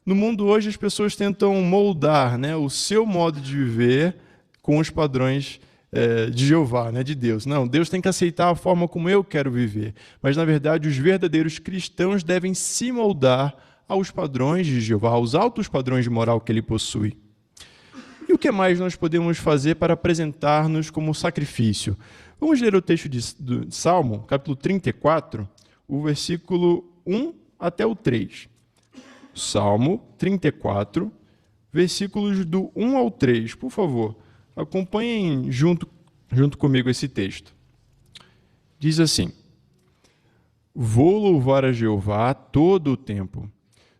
No mundo hoje, as pessoas tentam moldar, né, o seu modo de viver com os padrões de Jeová, né, de Deus. Não, Deus tem que aceitar a forma como eu quero viver. Mas, na verdade, os verdadeiros cristãos devem se moldar aos padrões de Jeová, aos altos padrões de moral que ele possui. E o que mais nós podemos fazer para apresentar-nos como sacrifício? Vamos ler o texto de Salmo, capítulo 34, o versículo 1 até o 3. Salmo 34, versículos do 1 ao 3. Por favor, acompanhem junto comigo esse texto. Diz assim: Vou louvar a Jeová todo o tempo.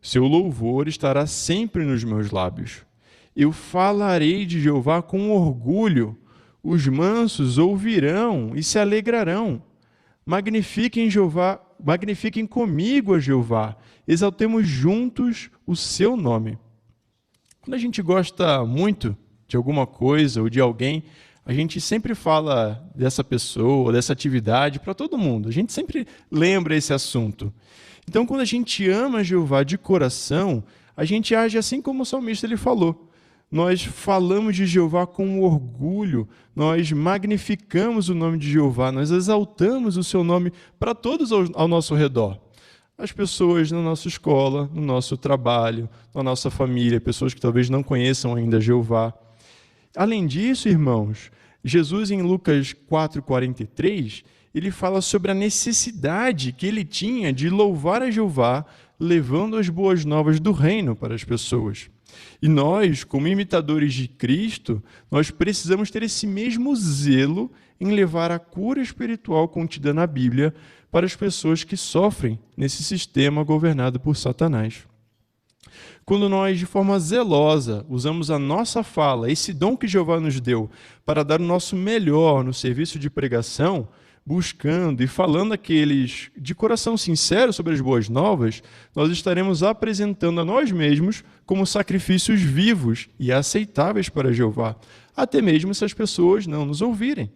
Seu louvor estará sempre nos meus lábios. Eu falarei de Jeová com orgulho. Os mansos ouvirão e se alegrarão. Magnifiquem Jeová, magnifiquem comigo a Jeová. Exaltemos juntos o seu nome. Quando a gente gosta muito de alguma coisa ou de alguém, a gente sempre fala dessa pessoa, dessa atividade para todo mundo. A gente sempre lembra esse assunto. Então, quando a gente ama Jeová de coração, a gente age assim como o salmista ele falou. Nós falamos de Jeová com orgulho, nós magnificamos o nome de Jeová, nós exaltamos o seu nome para todos ao nosso redor. As pessoas na nossa escola, no nosso trabalho, na nossa família, pessoas que talvez não conheçam ainda Jeová. Além disso, irmãos, Jesus em Lucas 4,43, ele fala sobre a necessidade que ele tinha de louvar a Jeová, levando as boas novas do reino para as pessoas. E nós, como imitadores de Cristo, nós precisamos ter esse mesmo zelo em levar a cura espiritual contida na Bíblia para as pessoas que sofrem nesse sistema governado por Satanás. Quando nós, de forma zelosa, usamos a nossa fala, esse dom que Jeová nos deu, para dar o nosso melhor no serviço de pregação, buscando e falando aqueles de coração sincero sobre as boas novas, nós estaremos apresentando a nós mesmos como sacrifícios vivos e aceitáveis para Jeová, até mesmo se as pessoas não nos ouvirem.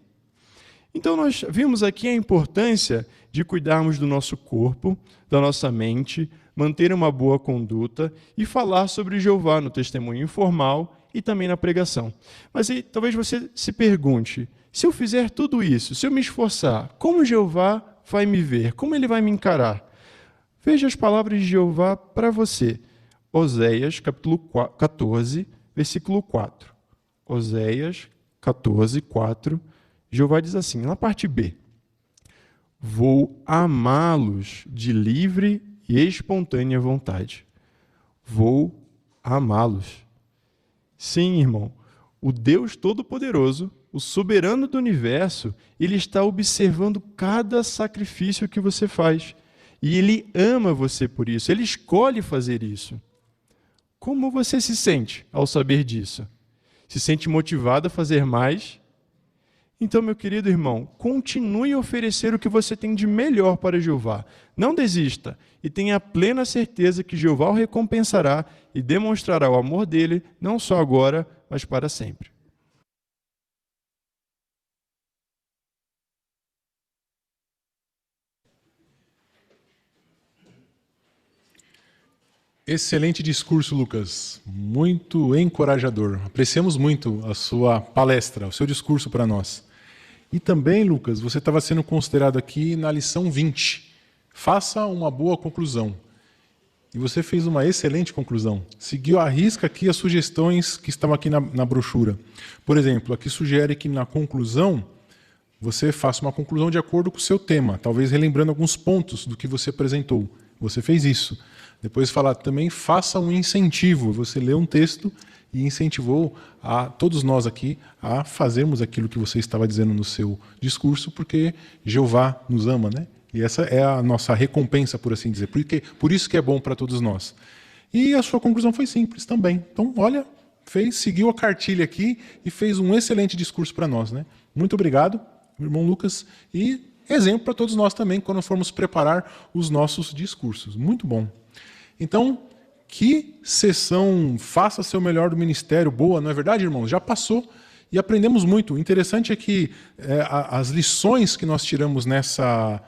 Então nós vimos aqui a importância de cuidarmos do nosso corpo, da nossa mente, manter uma boa conduta e falar sobre Jeová no testemunho informal e também na pregação. Mas aí, talvez você se pergunte, se eu fizer tudo isso, se eu me esforçar, como Jeová vai me ver? Como ele vai me encarar? Veja as palavras de Jeová para você. Oséias, capítulo 14, versículo 4. Oséias 14, 4. Jeová diz assim, na parte B: Vou amá-los de livre e espontânea vontade. Vou amá-los. Sim, irmão, o Deus Todo-Poderoso, o soberano do universo, ele está observando cada sacrifício que você faz. E ele ama você por isso, ele escolhe fazer isso. Como você se sente ao saber disso? Se sente motivado a fazer mais? Então, meu querido irmão, continue a oferecer o que você tem de melhor para Jeová. Não desista e tenha plena certeza que Jeová o recompensará e demonstrará o amor dele, não só agora, mas para sempre. Excelente discurso, Lucas. Muito encorajador. Apreciamos muito a sua palestra, o seu discurso para nós. E também, Lucas, você estava sendo considerado aqui na lição 20. Faça uma boa conclusão. E você fez uma excelente conclusão. Seguiu à risca aqui as sugestões que estavam aqui na brochura. Por exemplo, aqui sugere que na conclusão você faça uma conclusão de acordo com o seu tema, talvez relembrando alguns pontos do que você apresentou. Você fez isso. Depois falar também, faça um incentivo. Você leu um texto e incentivou a todos nós aqui a fazermos aquilo que você estava dizendo no seu discurso, porque Jeová nos ama, né? E essa é a nossa recompensa, por assim dizer. Por isso que é bom para todos nós. E a sua conclusão foi simples também. Então, olha, seguiu a cartilha aqui e fez um excelente discurso para nós, né? Muito obrigado, irmão Lucas, e exemplo para todos nós também, quando formos preparar os nossos discursos. Muito bom. Então, que sessão Faça Seu Melhor do Ministério, boa, não é verdade, irmãos? Já passou e aprendemos muito. O interessante é que as lições que nós tiramos nessa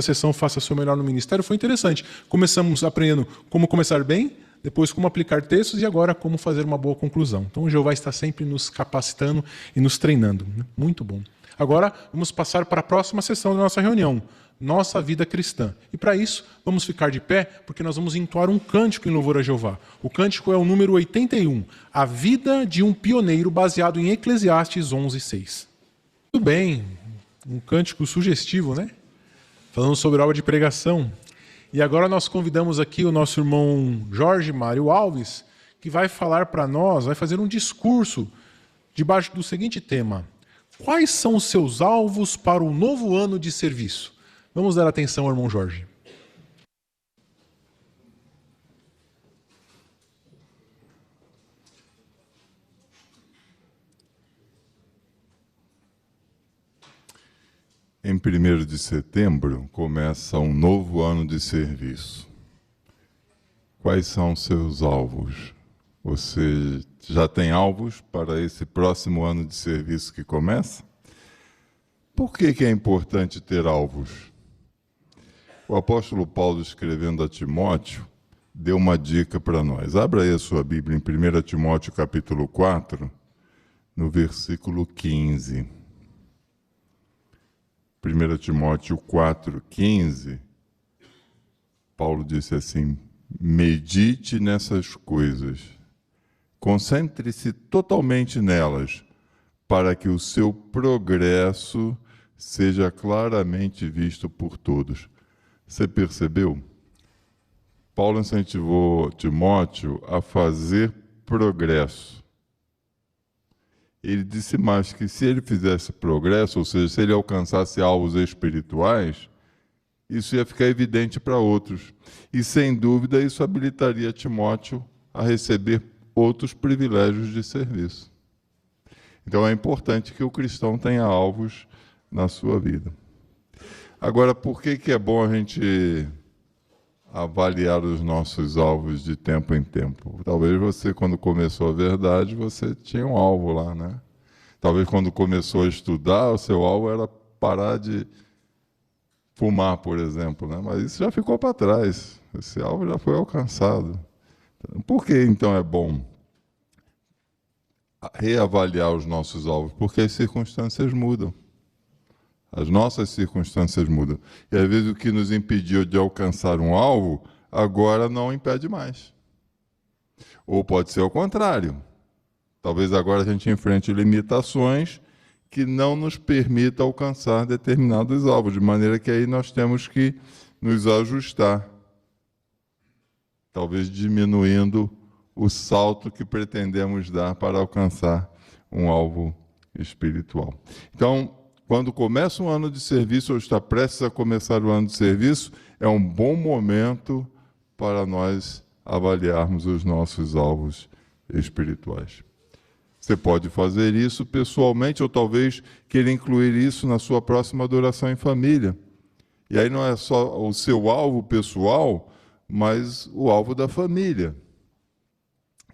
sessão Faça Seu Melhor no Ministério foi interessante. Começamos aprendendo como começar bem, depois como aplicar textos e agora como fazer uma boa conclusão. Então o Jeová está sempre nos capacitando e nos treinando. Muito bom. Agora vamos passar para a próxima sessão da nossa reunião, nossa vida cristã. E para isso vamos ficar de pé porque nós vamos entoar um cântico em louvor a Jeová. O cântico é o número 81, A Vida de um Pioneiro, baseado em Eclesiastes 11:6. Muito bem, um cântico sugestivo, né? Falando sobre a obra de pregação. E agora nós convidamos aqui o nosso irmão Jorge Mário Alves, que vai falar para nós, vai fazer um discurso debaixo do seguinte tema: quais são os seus alvos para o novo ano de serviço? Vamos dar atenção ao irmão Jorge. Em 1º de setembro começa um novo ano de serviço. Quais são seus alvos? Você já tem alvos para esse próximo ano de serviço que começa? Por que é importante ter alvos? O apóstolo Paulo, escrevendo a Timóteo, deu uma dica para nós. Abra aí a sua Bíblia em 1 Timóteo capítulo 4, no versículo 15. 1 Timóteo 4:15, Paulo disse assim: medite nessas coisas, concentre-se totalmente nelas, para que o seu progresso seja claramente visto por todos. Você percebeu? Paulo incentivou Timóteo a fazer progresso. Ele disse mais que se ele fizesse progresso, ou seja, se ele alcançasse alvos espirituais, isso ia ficar evidente para outros. E, sem dúvida, isso habilitaria Timóteo a receber outros privilégios de serviço. Então, é importante que o cristão tenha alvos na sua vida. Agora, por que é bom a gente avaliar os nossos alvos de tempo em tempo? Talvez você, quando começou a verdade, você tinha um alvo lá, né? Talvez quando começou a estudar, o seu alvo era parar de fumar, por exemplo, né? Mas isso já ficou para trás. Esse alvo já foi alcançado. Por que, então, é bom reavaliar os nossos alvos? Porque as circunstâncias mudam. As nossas circunstâncias mudam. E, às vezes, o que nos impediu de alcançar um alvo, agora não impede mais. Ou pode ser o contrário. Talvez agora a gente enfrente limitações que não nos permitam alcançar determinados alvos, de maneira que aí nós temos que nos ajustar. Talvez diminuindo o salto que pretendemos dar para alcançar um alvo espiritual. Então, quando começa um ano de serviço, ou está prestes a começar o ano de serviço, é um bom momento para nós avaliarmos os nossos alvos espirituais. Você pode fazer isso pessoalmente, ou talvez queira incluir isso na sua próxima adoração em família. E aí não é só o seu alvo pessoal, mas o alvo da família,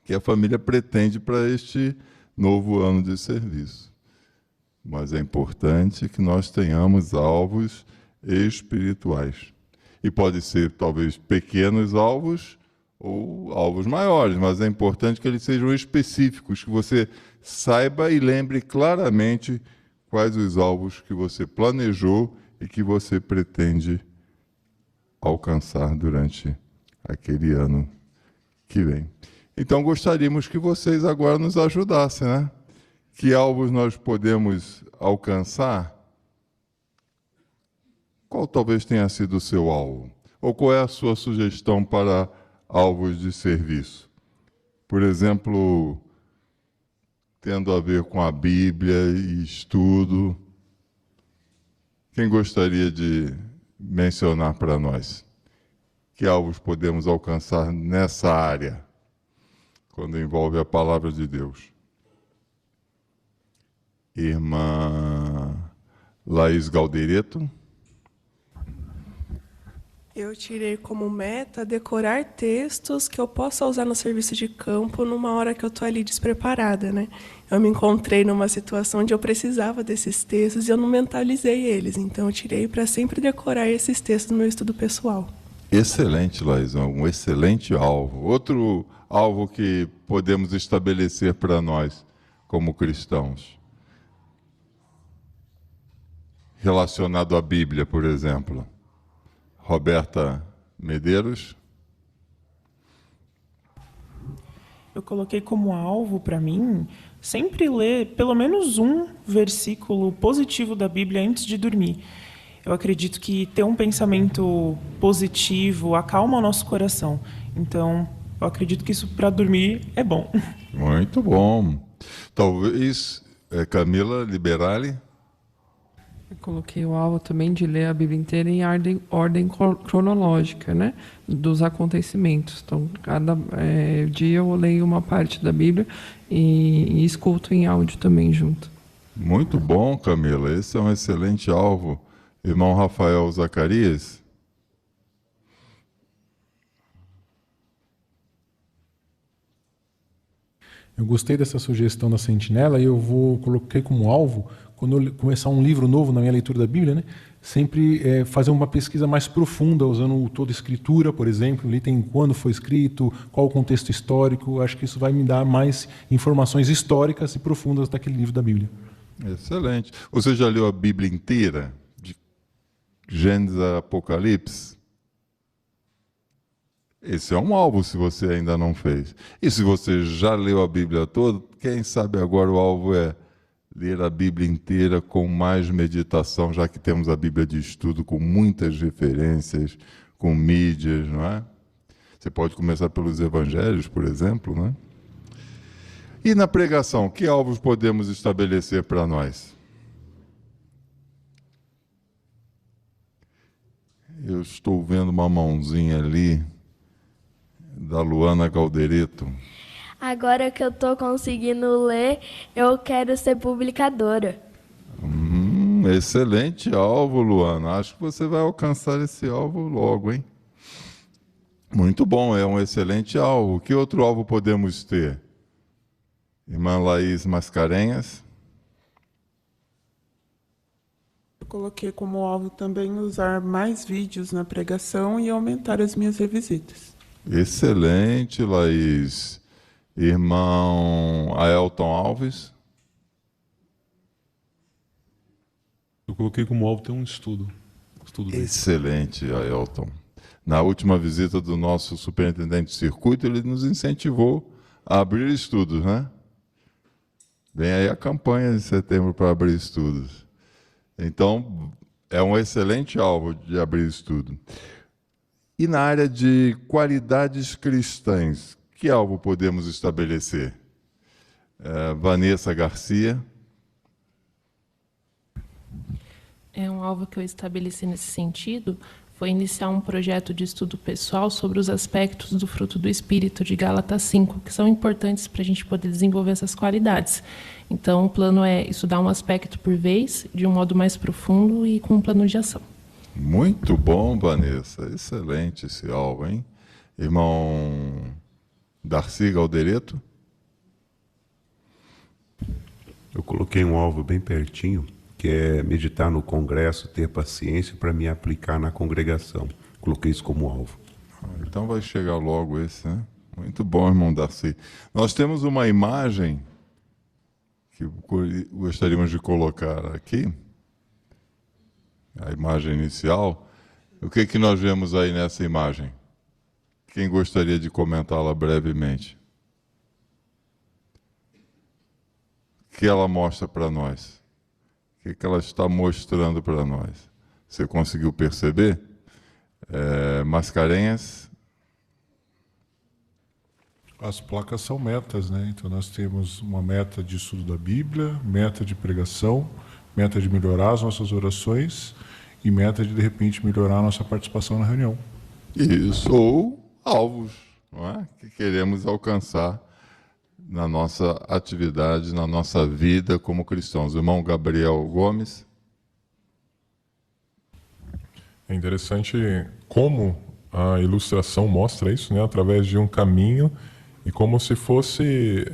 que a família pretende para este novo ano de serviço. Mas é importante que nós tenhamos alvos espirituais. E pode ser, talvez, pequenos alvos ou alvos maiores, mas é importante que eles sejam específicos, que você saiba e lembre claramente quais os alvos que você planejou e que você pretende alcançar durante aquele ano que vem. Então, gostaríamos que vocês agora nos ajudassem, né? Que alvos nós podemos alcançar? Qual talvez tenha sido o seu alvo? Ou qual é a sua sugestão para alvos de serviço? Por exemplo, tendo a ver com a Bíblia e estudo. Quem gostaria de mencionar para nós? Que alvos podemos alcançar nessa área, quando envolve a palavra de Deus? Irmã Laís Galdereto. Eu tirei como meta decorar textos que eu possa usar no serviço de campo numa hora que eu estou ali despreparada, né? Eu me encontrei numa situação onde eu precisava desses textos e eu não mentalizei eles. Então, eu tirei para sempre decorar esses textos no meu estudo pessoal. Excelente, Laís, um excelente alvo. Outro alvo que podemos estabelecer para nós, como cristãos, relacionado à Bíblia, por exemplo. Roberta Medeiros. Eu coloquei como alvo para mim sempre ler pelo menos um versículo positivo da Bíblia antes de dormir. Eu acredito que ter um pensamento positivo acalma o nosso coração. Então, eu acredito que isso para dormir é bom. Muito bom. Talvez Camila Liberali. Eu coloquei o alvo também de ler a Bíblia inteira em ordem cronológica, né, dos acontecimentos. Então, cada dia eu leio uma parte da Bíblia e escuto em áudio também junto. Muito bom, Camila. Esse é um excelente alvo. Irmão Rafael Zacarias. Eu gostei dessa sugestão da Sentinela e eu coloquei como alvo, quando eu começar um livro novo na minha leitura da Bíblia, né, sempre fazer uma pesquisa mais profunda, usando toda a escritura, por exemplo, ali tem quando foi escrito, qual o contexto histórico. Acho que isso vai me dar mais informações históricas e profundas daquele livro da Bíblia. Excelente. Você já leu a Bíblia inteira? De Gênesis a Apocalipse? Esse é um alvo, se você ainda não fez. E se você já leu a Bíblia toda, quem sabe agora o alvo é ler a Bíblia inteira com mais meditação, já que temos a Bíblia de estudo com muitas referências, com mídias, não é? Você pode começar pelos evangelhos, por exemplo, não é? E na pregação, que alvos podemos estabelecer para nós? Eu estou vendo uma mãozinha ali da Luana Galdereto. Agora que eu estou conseguindo ler, eu quero ser publicadora. Excelente alvo, Luana. Acho que você vai alcançar esse alvo logo, hein? Muito bom, é um excelente alvo. Que outro alvo podemos ter? Irmã Laís Mascarenhas. Eu coloquei como alvo também usar mais vídeos na pregação e aumentar as minhas revisitas. Excelente, Laís. Irmão Aelton Alves. Eu coloquei como alvo ter um estudo. Excelente, Aelton. Na última visita do nosso superintendente de circuito, ele nos incentivou a abrir estudos, né? Vem aí a campanha de setembro para abrir estudos. Então, é um excelente alvo de abrir estudo. E na área de qualidades cristãs, que alvo podemos estabelecer? Vanessa Garcia. Um alvo que eu estabeleci nesse sentido foi iniciar um projeto de estudo pessoal sobre os aspectos do fruto do Espírito de Gálatas 5, que são importantes para a gente poder desenvolver essas qualidades. Então, o plano é estudar um aspecto por vez, de um modo mais profundo e com um plano de ação. Muito bom, Vanessa. Excelente esse alvo, hein? Irmão Darcy Galdereto. Eu coloquei um alvo bem pertinho, que é meditar no congresso, ter paciência para me aplicar na congregação. Coloquei isso como alvo. Então vai chegar logo esse, né? Muito bom, irmão Darcy. Nós temos uma imagem que gostaríamos de colocar aqui. A imagem inicial. O que nós vemos aí nessa imagem? Quem gostaria de comentá-la brevemente? O que ela mostra para nós? O que ela está mostrando para nós? Você conseguiu perceber? Mascarenhas? As placas são metas, né? Então nós temos uma meta de estudo da Bíblia, meta de pregação, meta de melhorar as nossas orações e meta de repente, melhorar a nossa participação na reunião. Isso, ou alvos, não é? Que queremos alcançar na nossa atividade, na nossa vida como cristãos. Irmão Gabriel Gomes. É interessante como a ilustração mostra isso, né? Através de um caminho e como se fosse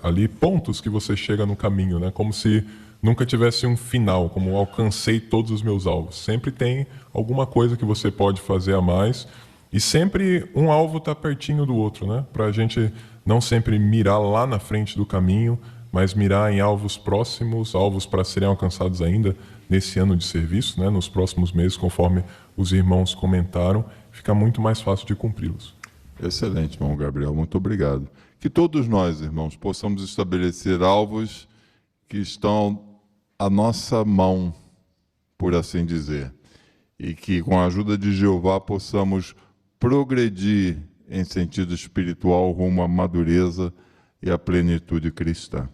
ali pontos que você chega no caminho, né? Como se nunca tivesse um final, como alcancei todos os meus alvos. Sempre tem alguma coisa que você pode fazer a mais, e sempre um alvo está pertinho do outro, né? Para a gente não sempre mirar lá na frente do caminho, mas mirar em alvos próximos, alvos para serem alcançados ainda nesse ano de serviço, né? Nos próximos meses, conforme os irmãos comentaram, fica muito mais fácil de cumpri-los. Excelente, irmão Gabriel, muito obrigado. Que todos nós, irmãos, possamos estabelecer alvos que estão à nossa mão, por assim dizer, e que com a ajuda de Jeová possamos progredir em sentido espiritual rumo à madureza e à plenitude cristã.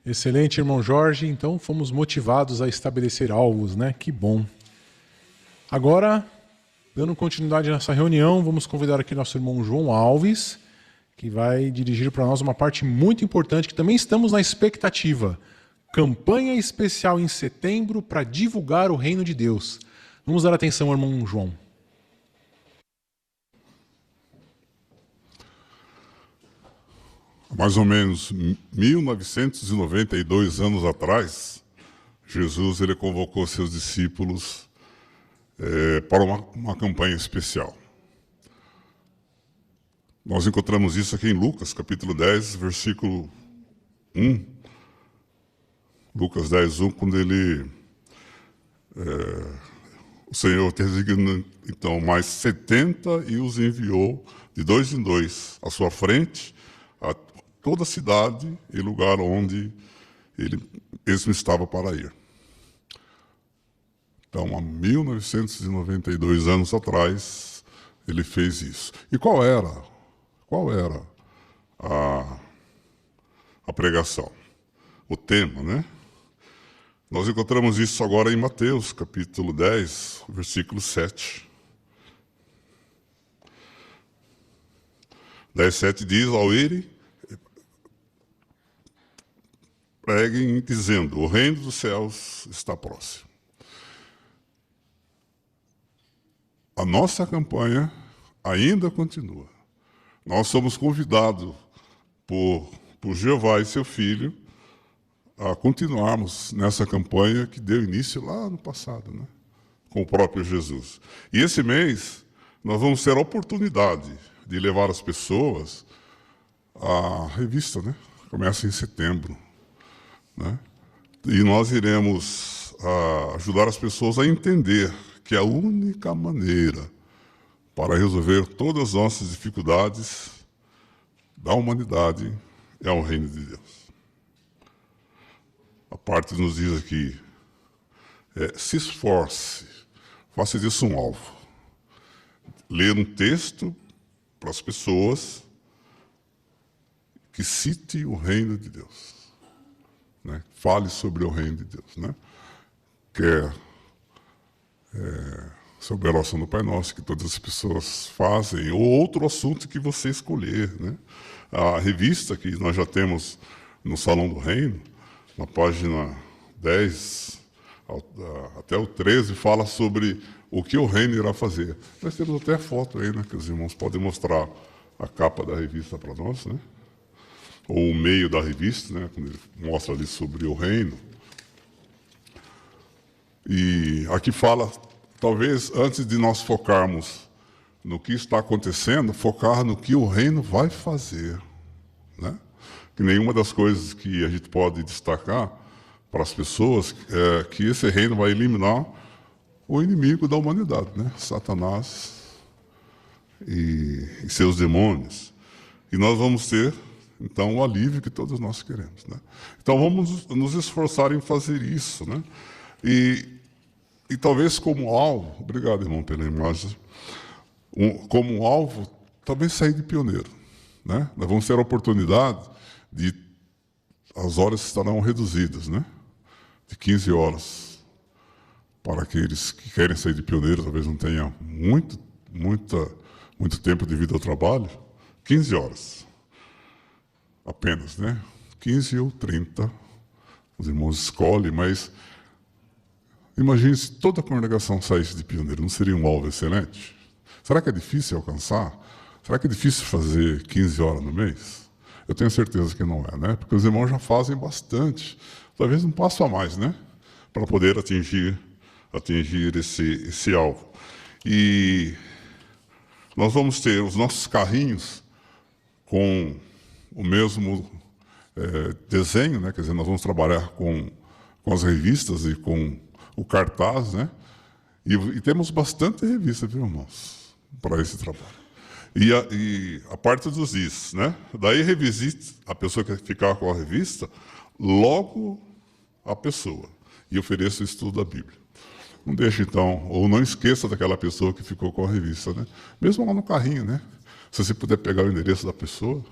Excelente, irmão Jorge. Então, fomos motivados a estabelecer alvos, né? Que bom. Agora, dando continuidade nessa reunião, vamos convidar aqui nosso irmão João Alves, que vai dirigir para nós uma parte muito importante, que também estamos na expectativa. Campanha especial em setembro para divulgar o reino de Deus. Vamos dar atenção ao irmão João. Mais ou menos 1992 anos atrás, Jesus ele convocou seus discípulos para uma campanha especial. Nós encontramos isso aqui em Lucas, capítulo 10, versículo 1. Lucas 10, 1, quando o Senhor designou então mais 70 e os enviou de 2 em 2 à sua frente, a toda a cidade e lugar onde ele mesmo estava para ir. Então, há 1992 anos atrás, ele fez isso. E qual era a pregação? O tema, né? Nós encontramos isso agora em Mateus, capítulo 10, versículo 7. 10:7 diz: ao irem, preguem dizendo, o reino dos céus está próximo. A nossa campanha ainda continua. Nós somos convidados por Jeová e seu Filho a continuarmos nessa campanha que deu início lá no passado, né? Com o próprio Jesus. E esse mês nós vamos ter a oportunidade de levar as pessoas à revista, né? Começa em setembro, né? E nós iremos ajudar as pessoas a entender que a única maneira para resolver todas as nossas dificuldades da humanidade é o reino de Deus. A parte nos diz aqui, se esforce, faça disso um alvo. Ler um texto para as pessoas que cite o reino de Deus, né? Fale sobre o reino de Deus, né? Quer sobre a oração do Pai Nosso, que todas as pessoas fazem, ou outro assunto que você escolher, né? A revista que nós já temos no Salão do Reino, na página 10 até o 13, fala sobre o que o reino irá fazer. Nós temos até foto aí, né, que os irmãos podem mostrar a capa da revista para nós, né? Ou o meio da revista, né, quando ele mostra ali sobre o reino. E aqui fala, talvez antes de nós focarmos no que está acontecendo, focar no que o reino vai fazer, né? Que nenhuma das coisas que a gente pode destacar para as pessoas é que esse reino vai eliminar o inimigo da humanidade, né? Satanás e seus demônios. E nós vamos ter, então, o alívio que todos nós queremos, né? Então, vamos nos esforçar em fazer isso, né? E talvez como alvo, obrigado, irmão, pela imagem, como alvo, talvez sair de pioneiro, né? Nós vamos ter a oportunidade as horas estarão reduzidas, né? De 15 horas, para aqueles que querem sair de pioneiro, talvez não tenham muito tempo devido ao trabalho, 15 horas apenas, né? 15 ou 30 os irmãos escolhem, mas imagine se toda a congregação saísse de pioneiro, não seria um alvo excelente? Será que é difícil alcançar? Será que é difícil fazer 15 horas no mês? Eu tenho certeza que não é, né? Porque os irmãos já fazem bastante, talvez um passo a mais, né? Para poder atingir esse alvo. E nós vamos ter os nossos carrinhos com o mesmo desenho, né? Quer dizer, nós vamos trabalhar com as revistas e com o cartaz, né? E temos bastante revista, viu, irmãos, para esse trabalho. E a parte dos is, né? Daí revisite a pessoa que ficar com a revista, logo a pessoa, e ofereça o estudo da Bíblia. Não deixe, então, ou não esqueça daquela pessoa que ficou com a revista, né? Mesmo lá no carrinho, né? Se você puder pegar o endereço da pessoa,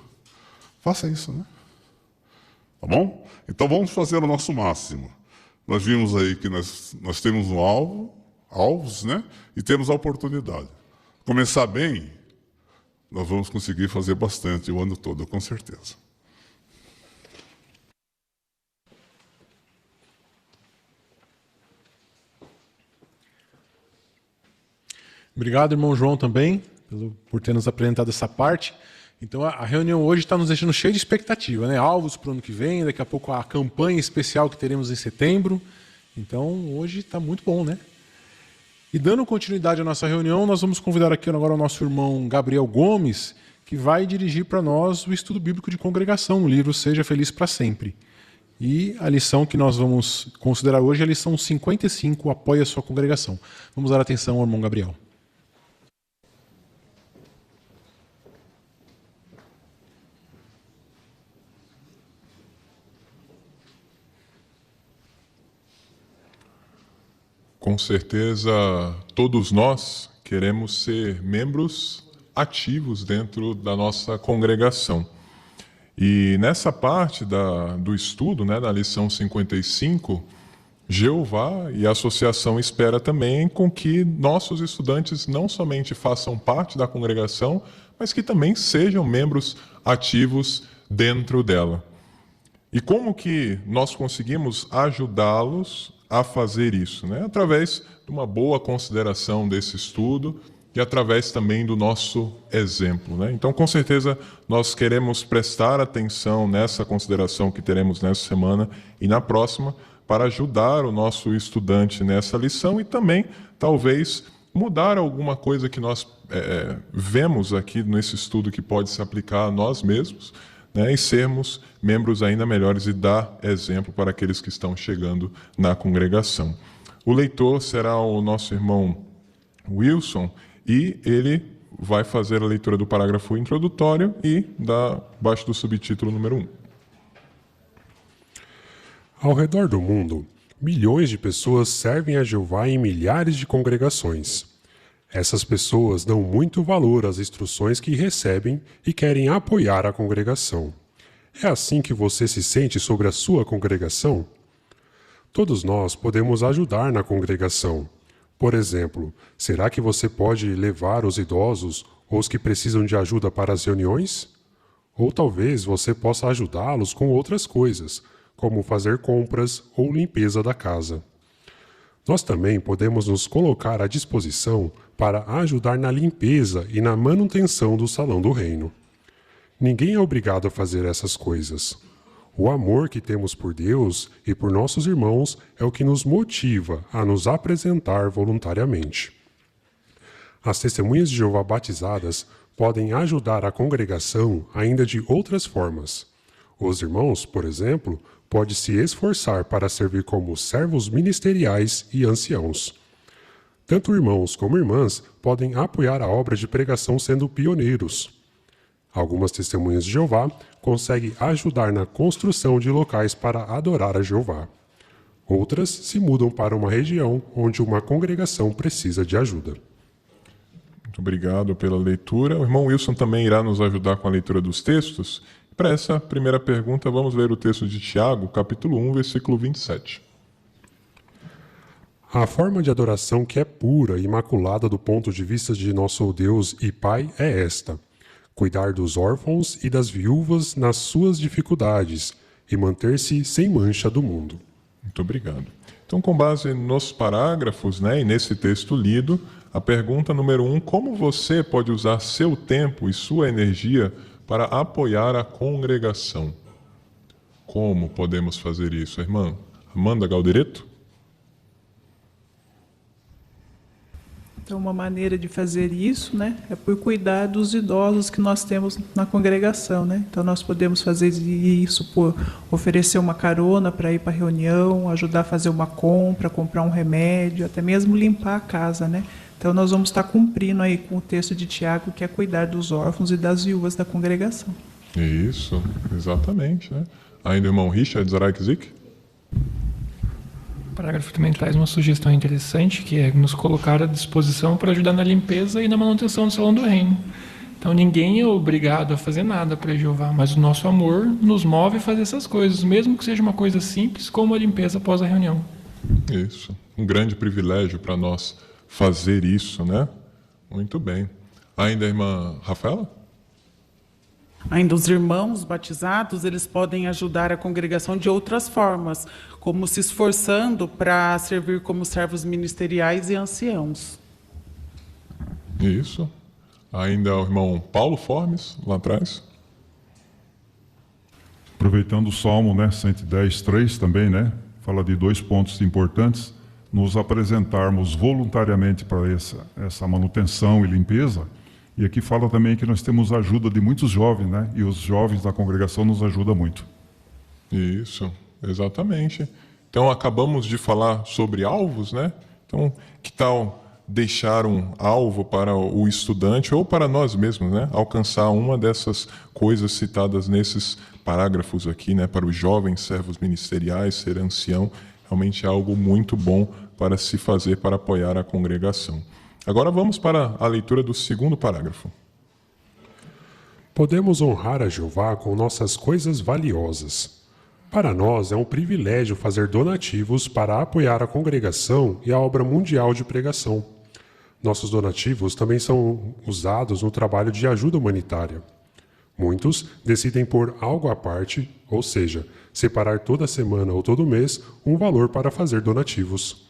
faça isso, né? Tá bom? Então vamos fazer o nosso máximo. Nós vimos aí que nós temos um alvos, né? E temos a oportunidade. Começar bem, nós vamos conseguir fazer bastante o ano todo, com certeza. Obrigado, irmão João, também, por ter nos apresentado essa parte. Então, a reunião hoje está nos deixando cheio de expectativa, né? Alvos para o ano que vem, daqui a pouco a campanha especial que teremos em setembro. Então, hoje está muito bom, né? E dando continuidade à nossa reunião, nós vamos convidar aqui agora o nosso irmão Gabriel Gomes, que vai dirigir para nós o estudo bíblico de congregação, no livro Seja Feliz para Sempre. E a lição que nós vamos considerar hoje é a lição 55, Apoie a sua congregação. Vamos dar atenção ao irmão Gabriel. Com certeza, todos nós queremos ser membros ativos dentro da nossa congregação. E nessa parte do estudo, né, da lição 55, Jeová e a associação espera também com que nossos estudantes não somente façam parte da congregação, mas que também sejam membros ativos dentro dela. E como que nós conseguimos ajudá-los a fazer isso, né? Através de uma boa consideração desse estudo e através também do nosso exemplo, né? Então, com certeza, nós queremos prestar atenção nessa consideração que teremos nessa semana e na próxima para ajudar o nosso estudante nessa lição e também, talvez, mudar alguma coisa que nós vemos aqui nesse estudo que pode se aplicar a nós mesmos, né, e sermos membros ainda melhores e dar exemplo para aqueles que estão chegando na congregação. O leitor será o nosso irmão Wilson e ele vai fazer a leitura do parágrafo introdutório e abaixo do subtítulo número 1. Ao redor do mundo, milhões de pessoas servem a Jeová em milhares de congregações. Essas pessoas dão muito valor às instruções que recebem e querem apoiar a congregação. É assim que você se sente sobre a sua congregação? Todos nós podemos ajudar na congregação. Por exemplo, será que você pode levar os idosos ou os que precisam de ajuda para as reuniões? Ou talvez você possa ajudá-los com outras coisas, como fazer compras ou limpeza da casa. Nós também podemos nos colocar à disposição para ajudar na limpeza e na manutenção do salão do reino. Ninguém é obrigado a fazer essas coisas. O amor que temos por Deus e por nossos irmãos é o que nos motiva a nos apresentar voluntariamente. As testemunhas de Jeová batizadas podem ajudar a congregação ainda de outras formas. Os irmãos, por exemplo, podem se esforçar para servir como servos ministeriais e anciãos. Tanto irmãos como irmãs podem apoiar a obra de pregação sendo pioneiros. Algumas testemunhas de Jeová conseguem ajudar na construção de locais para adorar a Jeová. Outras se mudam para uma região onde uma congregação precisa de ajuda. Muito obrigado pela leitura. O irmão Wilson também irá nos ajudar com a leitura dos textos. Para essa primeira pergunta, vamos ler o texto de Tiago, capítulo 1, versículo 27. A forma de adoração que é pura e imaculada do ponto de vista de nosso Deus e Pai é esta: cuidar dos órfãos e das viúvas nas suas dificuldades e manter-se sem mancha do mundo. Muito obrigado. Então, com base nos parágrafos, né, e nesse texto lido, a pergunta número 1, como você pode usar seu tempo e sua energia para apoiar a congregação? Como podemos fazer isso, irmã Amanda Galdereto? Então, uma maneira de fazer isso, né, é por cuidar dos idosos que nós temos na congregação, né? Então, nós podemos fazer isso por oferecer uma carona para ir para a reunião, ajudar a fazer uma compra, comprar um remédio, até mesmo limpar a casa, né? Então, nós vamos estar cumprindo aí com o texto de Tiago, que é cuidar dos órfãos e das viúvas da congregação. Isso, exatamente, né? Ainda o irmão Richard Zaraik-Zik? O parágrafo também traz uma sugestão interessante, que é nos colocar à disposição para ajudar na limpeza e na manutenção do salão do reino. Então ninguém é obrigado a fazer nada para Jeová, mas o nosso amor nos move a fazer essas coisas, mesmo que seja uma coisa simples, como a limpeza após a reunião. Isso, um grande privilégio para nós fazer isso, né? Muito bem. Ainda a irmã Rafaela? Ainda os irmãos batizados, eles podem ajudar a congregação de outras formas, como se esforçando para servir como servos ministeriais e anciãos. Isso. Ainda o irmão Paulo Formes, lá atrás. Aproveitando o Salmo, né, 110:3 também, né, fala de 2 pontos importantes: nos apresentarmos voluntariamente para essa manutenção e limpeza. E aqui fala também que nós temos a ajuda de muitos jovens, né? E os jovens da congregação nos ajudam muito. Isso, exatamente. Então, acabamos de falar sobre alvos, né? Então, que tal deixar um alvo para o estudante ou para nós mesmos, né? Alcançar uma dessas coisas citadas nesses parágrafos aqui, né? Para os jovens servos ministeriais, ser ancião, realmente é algo muito bom para se fazer para apoiar a congregação. Agora vamos para a leitura do segundo parágrafo. Podemos honrar a Jeová com nossas coisas valiosas. Para nós é um privilégio fazer donativos para apoiar a congregação e a obra mundial de pregação. Nossos donativos também são usados no trabalho de ajuda humanitária. Muitos decidem pôr algo à parte, ou seja, separar toda semana ou todo mês um valor para fazer donativos.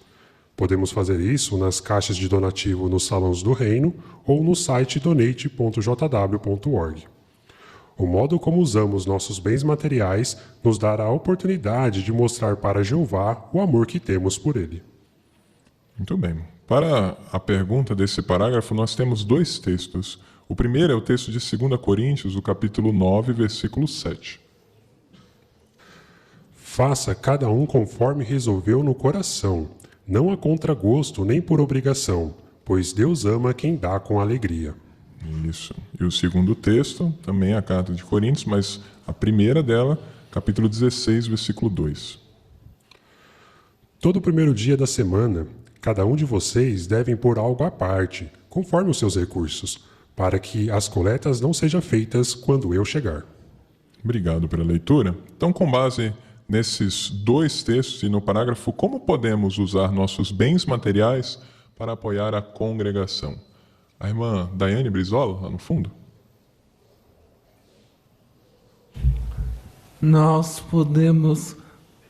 Podemos fazer isso nas caixas de donativo nos salões do reino ou no site donate.jw.org. O modo como usamos nossos bens materiais nos dá a oportunidade de mostrar para Jeová o amor que temos por ele. Muito bem. Para a pergunta desse parágrafo, nós temos 2 textos. O primeiro é o texto de 2 Coríntios, o capítulo 9, versículo 7. Faça cada um conforme resolveu no coração, não a contragosto nem por obrigação, pois Deus ama quem dá com alegria. Isso. E o segundo texto, também a carta de Coríntios, mas a primeira dela, capítulo 16, versículo 2. Todo primeiro dia da semana, cada um de vocês deve pôr algo à parte, conforme os seus recursos, para que as coletas não sejam feitas quando eu chegar. Obrigado pela leitura. Então, com base nesses 2 textos e no parágrafo, como podemos usar nossos bens materiais para apoiar a congregação? A irmã Daiane Brizola, lá no fundo. Nós podemos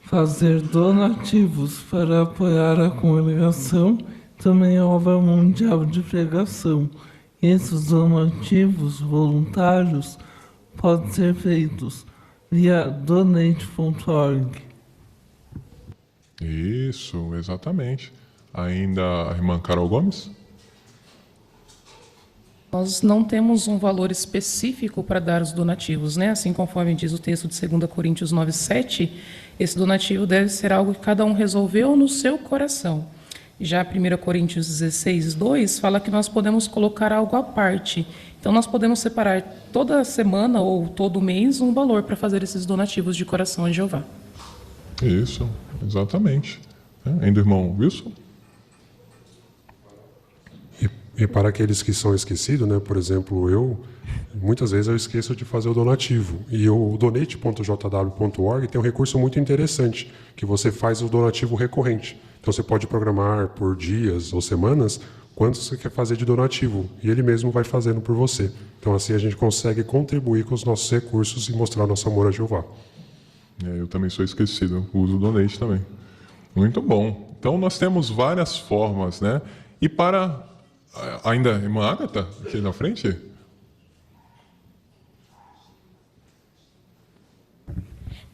fazer donativos para apoiar a congregação, também a obra mundial de pregação. Esses donativos voluntários podem ser feitos via donate.org. Isso, exatamente. Ainda a irmã Carol Gomes? Nós não temos um valor específico para dar os donativos, né? Assim conforme diz o texto de 2 Coríntios 9:7, esse donativo deve ser algo que cada um resolveu no seu coração. Já 1 Coríntios 16:2 fala que nós podemos colocar algo à parte. Então nós podemos separar toda semana ou todo mês um valor para fazer esses donativos de coração a Jeová. Isso, exatamente. Ainda o irmão Wilson? E para aqueles que são esquecidos, né, por exemplo, muitas vezes eu esqueço de fazer o donativo. E o donate.jw.org tem um recurso muito interessante, que você faz o donativo recorrente. Então você pode programar por dias ou semanas quanto você quer fazer de donativo, e ele mesmo vai fazendo por você. Então assim a gente consegue contribuir com os nossos recursos e mostrar nosso amor a Jeová. Eu também sou esquecido, uso o donate também. Muito bom. Então nós temos várias formas, né? E para ainda irmã Agatha aqui na frente.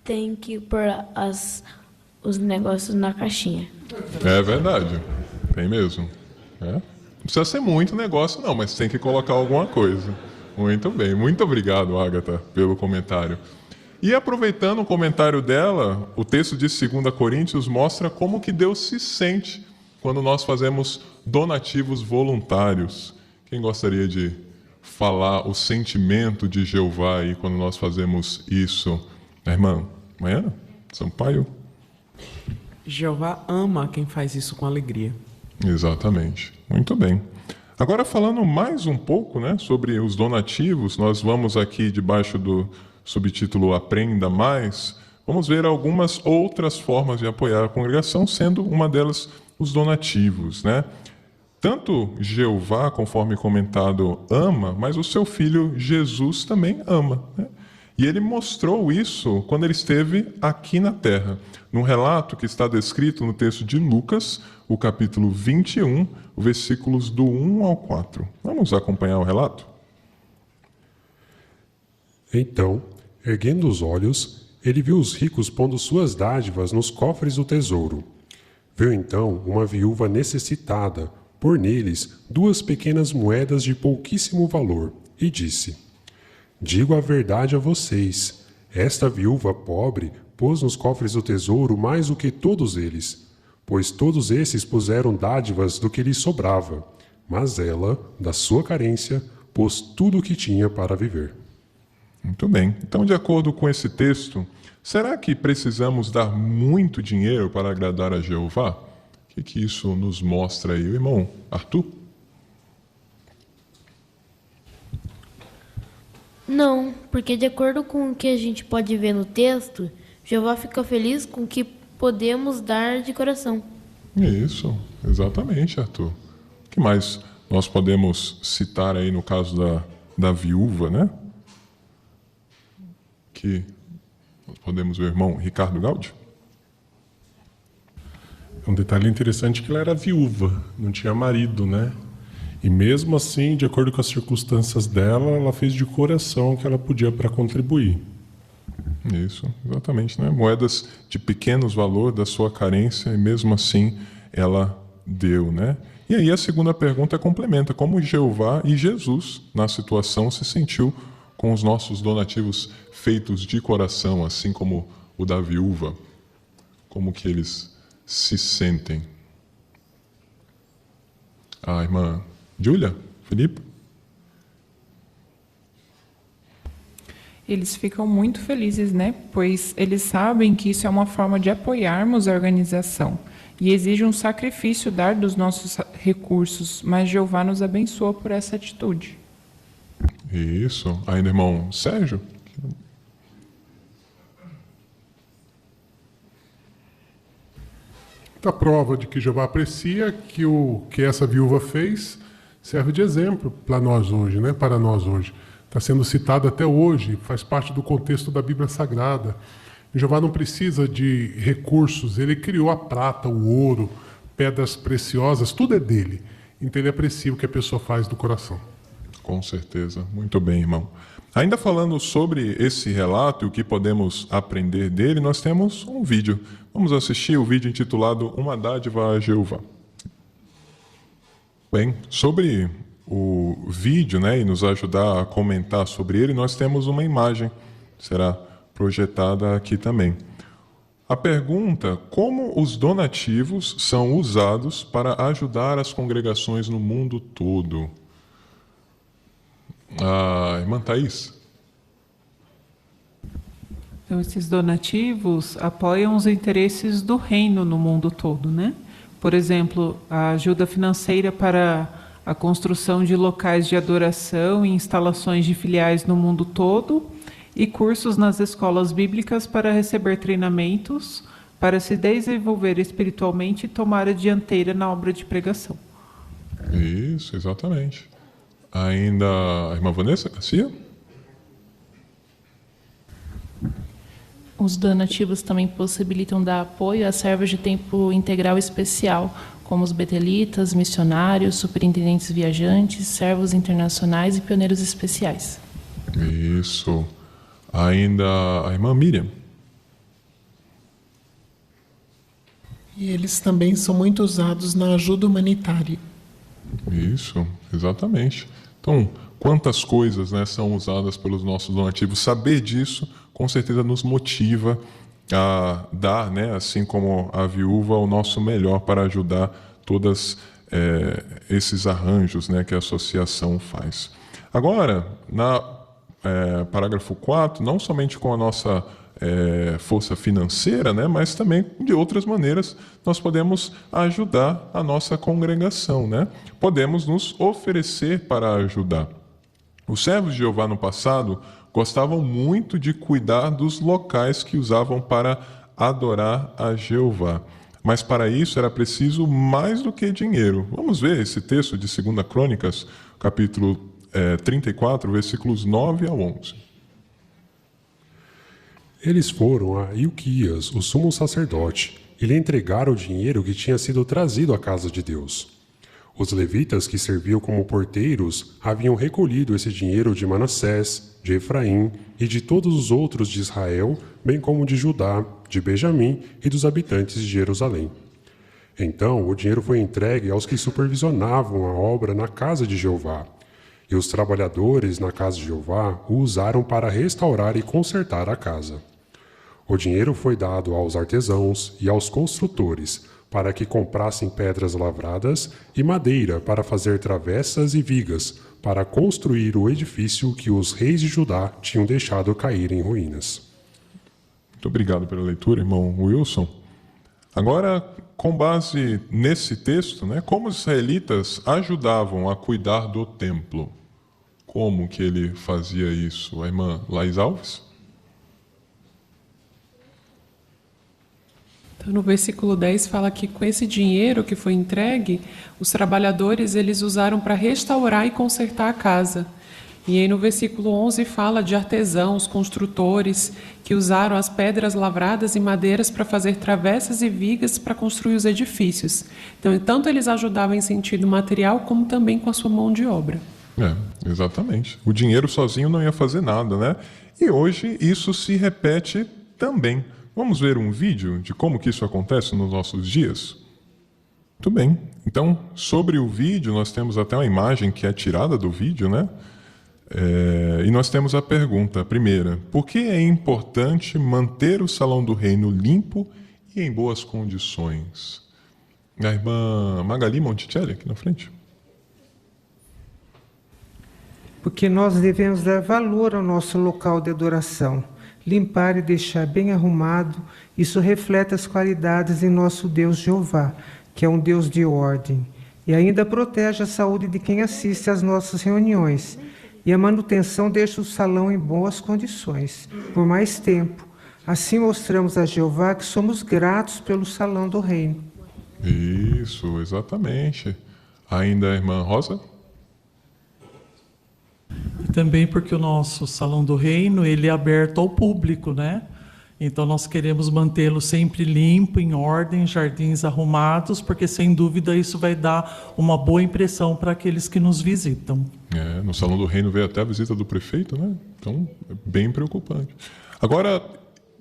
Tem que pôr os negócios na caixinha. É verdade, tem mesmo. Não precisa ser muito negócio não, mas tem que colocar alguma coisa. Muito bem, muito obrigado, Agatha, pelo comentário. E aproveitando o comentário dela, o texto de 2 Coríntios mostra como que Deus se sente quando nós fazemos donativos voluntários. Quem gostaria de falar o sentimento de Jeová aí quando nós fazemos isso? A irmã Maiana Sampaio? Jeová ama quem faz isso com alegria. Exatamente. Muito bem. Agora falando mais um pouco, né, sobre os donativos, nós vamos aqui debaixo do subtítulo Aprenda Mais, vamos ver algumas outras formas de apoiar a congregação, sendo uma delas os donativos, né? Tanto Jeová, conforme comentado, ama, mas o seu filho Jesus também ama, né? E ele mostrou isso quando ele esteve aqui na terra, num relato que está descrito no texto de Lucas, o capítulo 21, versículos do 1 ao 4. Vamos acompanhar o relato? Então, erguendo os olhos, ele viu os ricos pondo suas dádivas nos cofres do tesouro. Viu então uma viúva necessitada, pôr neles 2 pequenas moedas de pouquíssimo valor, e disse: Digo a verdade a vocês, esta viúva pobre pôs nos cofres do tesouro mais do que todos eles, pois todos esses puseram dádivas do que lhes sobrava, mas ela, da sua carência, pôs tudo o que tinha para viver. Muito bem. Então, de acordo com esse texto, será que precisamos dar muito dinheiro para agradar a Jeová? O que isso nos mostra aí, irmão Arthur? Não, porque de acordo com o que a gente pode ver no texto, Jeová fica feliz com o que podemos dar de coração. Isso, exatamente, Arthur. O que mais nós podemos citar aí no caso da viúva, né? Que nós podemos ver o irmão Ricardo Gaudi. Um detalhe interessante é que ela era viúva, não tinha marido, né? E mesmo assim, de acordo com as circunstâncias dela, ela fez de coração o que ela podia para contribuir. Isso, exatamente, né? Moedas de pequenos valor da sua carência e mesmo assim ela deu, né? E aí a segunda pergunta complementa como Jeová e Jesus na situação se sentiu com os nossos donativos feitos de coração, assim como o da viúva, como que eles se sentem. A irmã Júlia, Felipe? Eles ficam muito felizes, né? Pois eles sabem que isso é uma forma de apoiarmos a organização e exige um sacrifício dar dos nossos recursos, mas Jeová nos abençoa por essa atitude. Isso. Ainda, irmão Sérgio? A prova de que Jeová aprecia que o que essa viúva fez serve de exemplo para nós hoje, né? Para nós hoje. Está sendo citado até hoje, faz parte do contexto da Bíblia Sagrada. Jeová não precisa de recursos, ele criou a prata, o ouro, pedras preciosas, tudo é dele. Então ele aprecia o que a pessoa faz do coração. Com certeza. Muito bem, irmão. Ainda falando sobre esse relato e o que podemos aprender dele, nós temos um vídeo. Vamos assistir o vídeo intitulado Uma Dádiva a Jeová. Bem, sobre o vídeo, né, e nos ajudar a comentar sobre ele, nós temos uma imagem, será projetada aqui também. A pergunta: como os donativos são usados para ajudar as congregações no mundo todo? A irmã Thaís. Então, esses donativos apoiam os interesses do reino no mundo todo, né? Por exemplo, a ajuda financeira para a construção de locais de adoração e instalações de filiais no mundo todo e cursos nas escolas bíblicas para receber treinamentos, para se desenvolver espiritualmente e tomar a dianteira na obra de pregação. Isso, exatamente. Ainda a irmã Vanessa Garcia? Os donativos também possibilitam dar apoio a servos de tempo integral especial, como os betelitas, missionários, superintendentes viajantes, servos internacionais e pioneiros especiais. Isso. Ainda a irmã Miriam. E eles também são muito usados na ajuda humanitária. Isso, exatamente. Então, quantas coisas, né, são usadas pelos nossos donativos? Saber disso, com certeza, nos motiva a dar, né, assim como a viúva, o nosso melhor para ajudar todos esses arranjos, né, que a associação faz. Agora, parágrafo 4, não somente com a nossa força financeira, né, mas também de outras maneiras nós podemos ajudar a nossa congregação, né? Podemos nos oferecer para ajudar. Os servos de Jeová no passado gostavam muito de cuidar dos locais que usavam para adorar a Jeová. Mas para isso era preciso mais do que dinheiro. Vamos ver esse texto de 2 Crônicas, capítulo 34, versículos 9 a 11. Eles foram a Ilquias, o sumo sacerdote, e lhe entregaram o dinheiro que tinha sido trazido à casa de Deus. Os levitas que serviam como porteiros haviam recolhido esse dinheiro de Manassés, de Efraim e de todos os outros de Israel, bem como de Judá, de Benjamim e dos habitantes de Jerusalém. Então o dinheiro foi entregue aos que supervisionavam a obra na casa de Jeová, e os trabalhadores na casa de Jeová o usaram para restaurar e consertar a casa. O dinheiro foi dado aos artesãos e aos construtores, para que comprassem pedras lavradas e madeira para fazer travessas e vigas, para construir o edifício que os reis de Judá tinham deixado cair em ruínas. Muito obrigado pela leitura, irmão Wilson. Agora, com base nesse texto, né, como os israelitas ajudavam a cuidar do templo? Como que ele fazia isso? A irmã Laís Alves? Então, no versículo 10 fala que com esse dinheiro que foi entregue, os trabalhadores eles usaram para restaurar e consertar a casa. E aí no versículo 11 fala de artesãos, construtores, que usaram as pedras lavradas e madeiras para fazer travessas e vigas para construir os edifícios. Então, tanto eles ajudavam em sentido material, como também com a sua mão de obra. Exatamente. O dinheiro sozinho não ia fazer nada, né? E hoje isso se repete também. Vamos ver um vídeo de como que isso acontece nos nossos dias? Muito bem. Então, sobre o vídeo, nós temos até uma imagem que é tirada do vídeo, né? E nós temos a pergunta, primeira, por que é importante manter o Salão do Reino limpo e em boas condições? A irmã Magali Monticelli, aqui na frente. Porque nós devemos dar valor ao nosso local de adoração. Limpar e deixar bem arrumado, isso reflete as qualidades em nosso Deus Jeová, que é um Deus de ordem, e ainda protege a saúde de quem assiste às nossas reuniões, e a manutenção deixa o salão em boas condições, por mais tempo. Assim mostramos a Jeová que somos gratos pelo Salão do Reino. Isso, exatamente. Ainda a irmã Rosa? E também porque o nosso Salão do Reino ele é aberto ao público, né? Então nós queremos mantê-lo sempre limpo, em ordem, jardins arrumados, porque sem dúvida isso vai dar uma boa impressão para aqueles que nos visitam. No Salão do Reino veio até a visita do prefeito, né? Então é bem preocupante. Agora,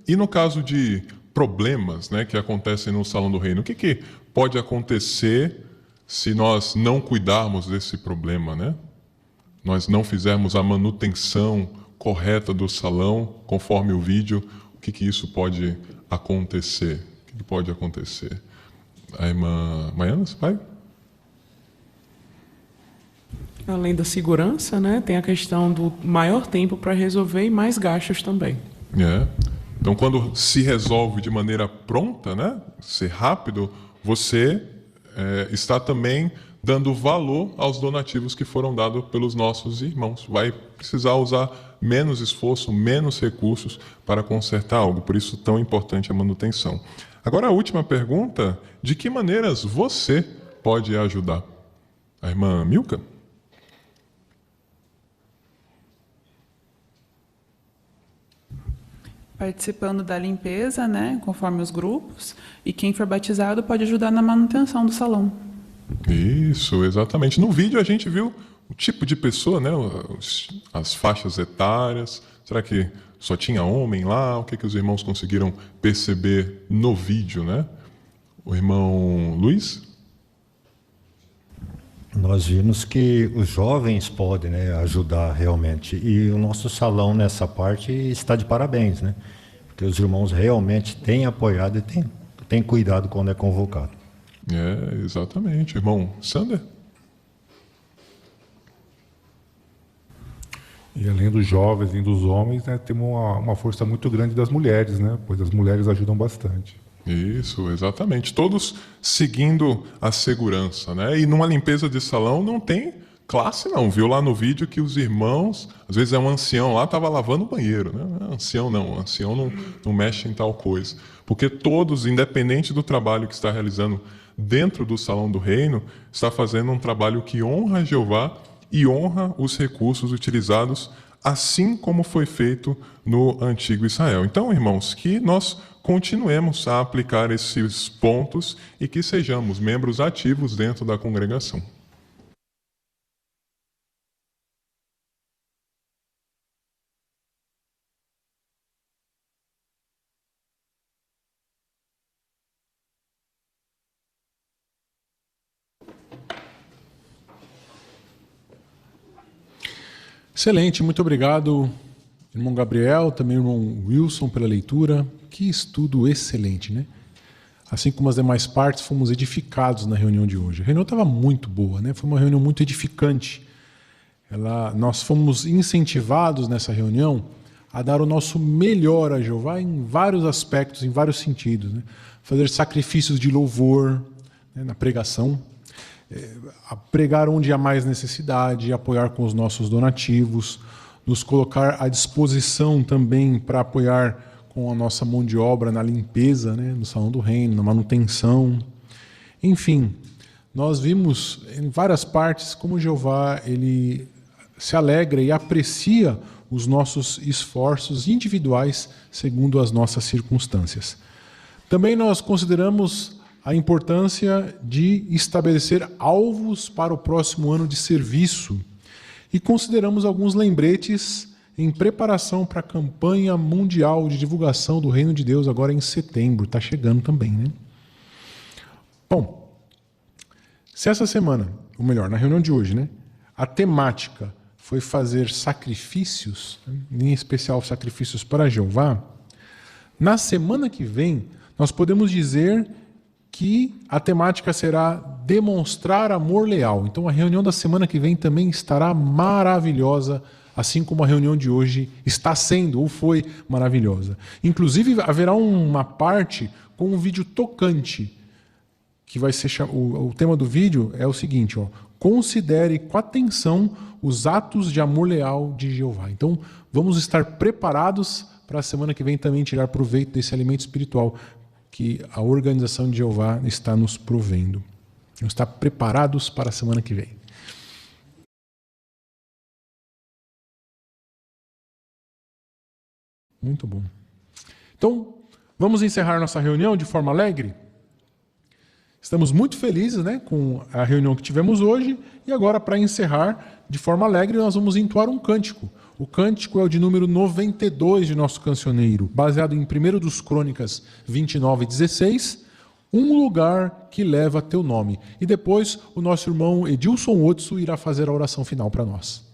e no caso de problemas, né, que acontecem no Salão do Reino, o que pode acontecer se nós não cuidarmos desse problema, né? Nós não fizermos a manutenção correta do salão, conforme o vídeo, o que isso pode acontecer? O que pode acontecer? A irmã Maiana, você vai? Além da segurança, né, tem a questão do maior tempo para resolver e mais gastos também. Então, quando se resolve de maneira pronta, né, ser rápido, você está também dando valor aos donativos que foram dados pelos nossos irmãos. Vai precisar usar menos esforço, menos recursos para consertar algo. Por isso, tão importante a manutenção. Agora, a última pergunta: de que maneiras você pode ajudar? A irmã Milka? Participando da limpeza, né, conforme os grupos, e quem for batizado pode ajudar na manutenção do salão. Isso, exatamente. No vídeo a gente viu o tipo de pessoa, né, as faixas etárias. Será que só tinha homem lá? O que os irmãos conseguiram perceber no vídeo, né? O irmão Luiz? Nós vimos que os jovens podem, né, ajudar realmente. E o nosso salão nessa parte está de parabéns, né? Porque os irmãos realmente têm apoiado e têm cuidado quando é convocado. Exatamente. Irmão Sander? E além dos jovens e dos homens, né, temos uma força muito grande das mulheres, né? Pois as mulheres ajudam bastante. Isso, exatamente. Todos seguindo a segurança, né? E numa limpeza de salão não tem classe, não. Viu lá no vídeo que os irmãos, às vezes um ancião lá, estava lavando o banheiro, né? Ancião não mexe em tal coisa. Porque todos, independente do trabalho que está realizando dentro do salão do reino, está fazendo um trabalho que honra a Jeová e honra os recursos utilizados, assim como foi feito no antigo Israel. Então, irmãos, que nós continuemos a aplicar esses pontos e que sejamos membros ativos dentro da congregação. Excelente, muito obrigado, irmão Gabriel, também irmão Wilson, pela leitura. Que estudo excelente, né? Assim como as demais partes, fomos edificados na reunião de hoje. A reunião estava muito boa, né? Foi uma reunião muito edificante. Nós fomos incentivados nessa reunião a dar o nosso melhor a Jeová em vários aspectos, em vários sentidos, né? Fazer sacrifícios de louvor, né, na pregação, a pregar onde há mais necessidade, apoiar com os nossos donativos, nos colocar à disposição também para apoiar com a nossa mão de obra na limpeza, né, no Salão do Reino, na manutenção. Enfim, nós vimos em várias partes como Jeová ele se alegra e aprecia os nossos esforços individuais segundo as nossas circunstâncias. Também nós consideramos a importância de estabelecer alvos para o próximo ano de serviço e consideramos alguns lembretes em preparação para a campanha mundial de divulgação do Reino de Deus agora em setembro. Está chegando também, né? Bom, se essa semana, ou melhor, na reunião de hoje, né, a temática foi fazer sacrifícios, em especial sacrifícios para Jeová, na semana que vem nós podemos dizer que a temática será demonstrar amor leal. Então a reunião da semana que vem também estará maravilhosa, assim como a reunião de hoje está sendo ou foi maravilhosa. Inclusive haverá uma parte com um vídeo tocante, que vai ser o tema do vídeo é o seguinte, ó: considere com atenção os atos de amor leal de Jeová. Então vamos estar preparados para a semana que vem também tirar proveito desse alimento espiritual que a organização de Jeová está nos provendo. Vamos estar preparados para a semana que vem. Muito bom. Então, vamos encerrar nossa reunião de forma alegre? Estamos muito felizes, né, com a reunião que tivemos hoje. E agora, para encerrar de forma alegre, nós vamos entoar um cântico. O cântico é o de número 92 de nosso cancioneiro, baseado em 1 dos Crônicas 29:16, um lugar que leva teu nome. E depois o nosso irmão Edilson Otso irá fazer a oração final para nós.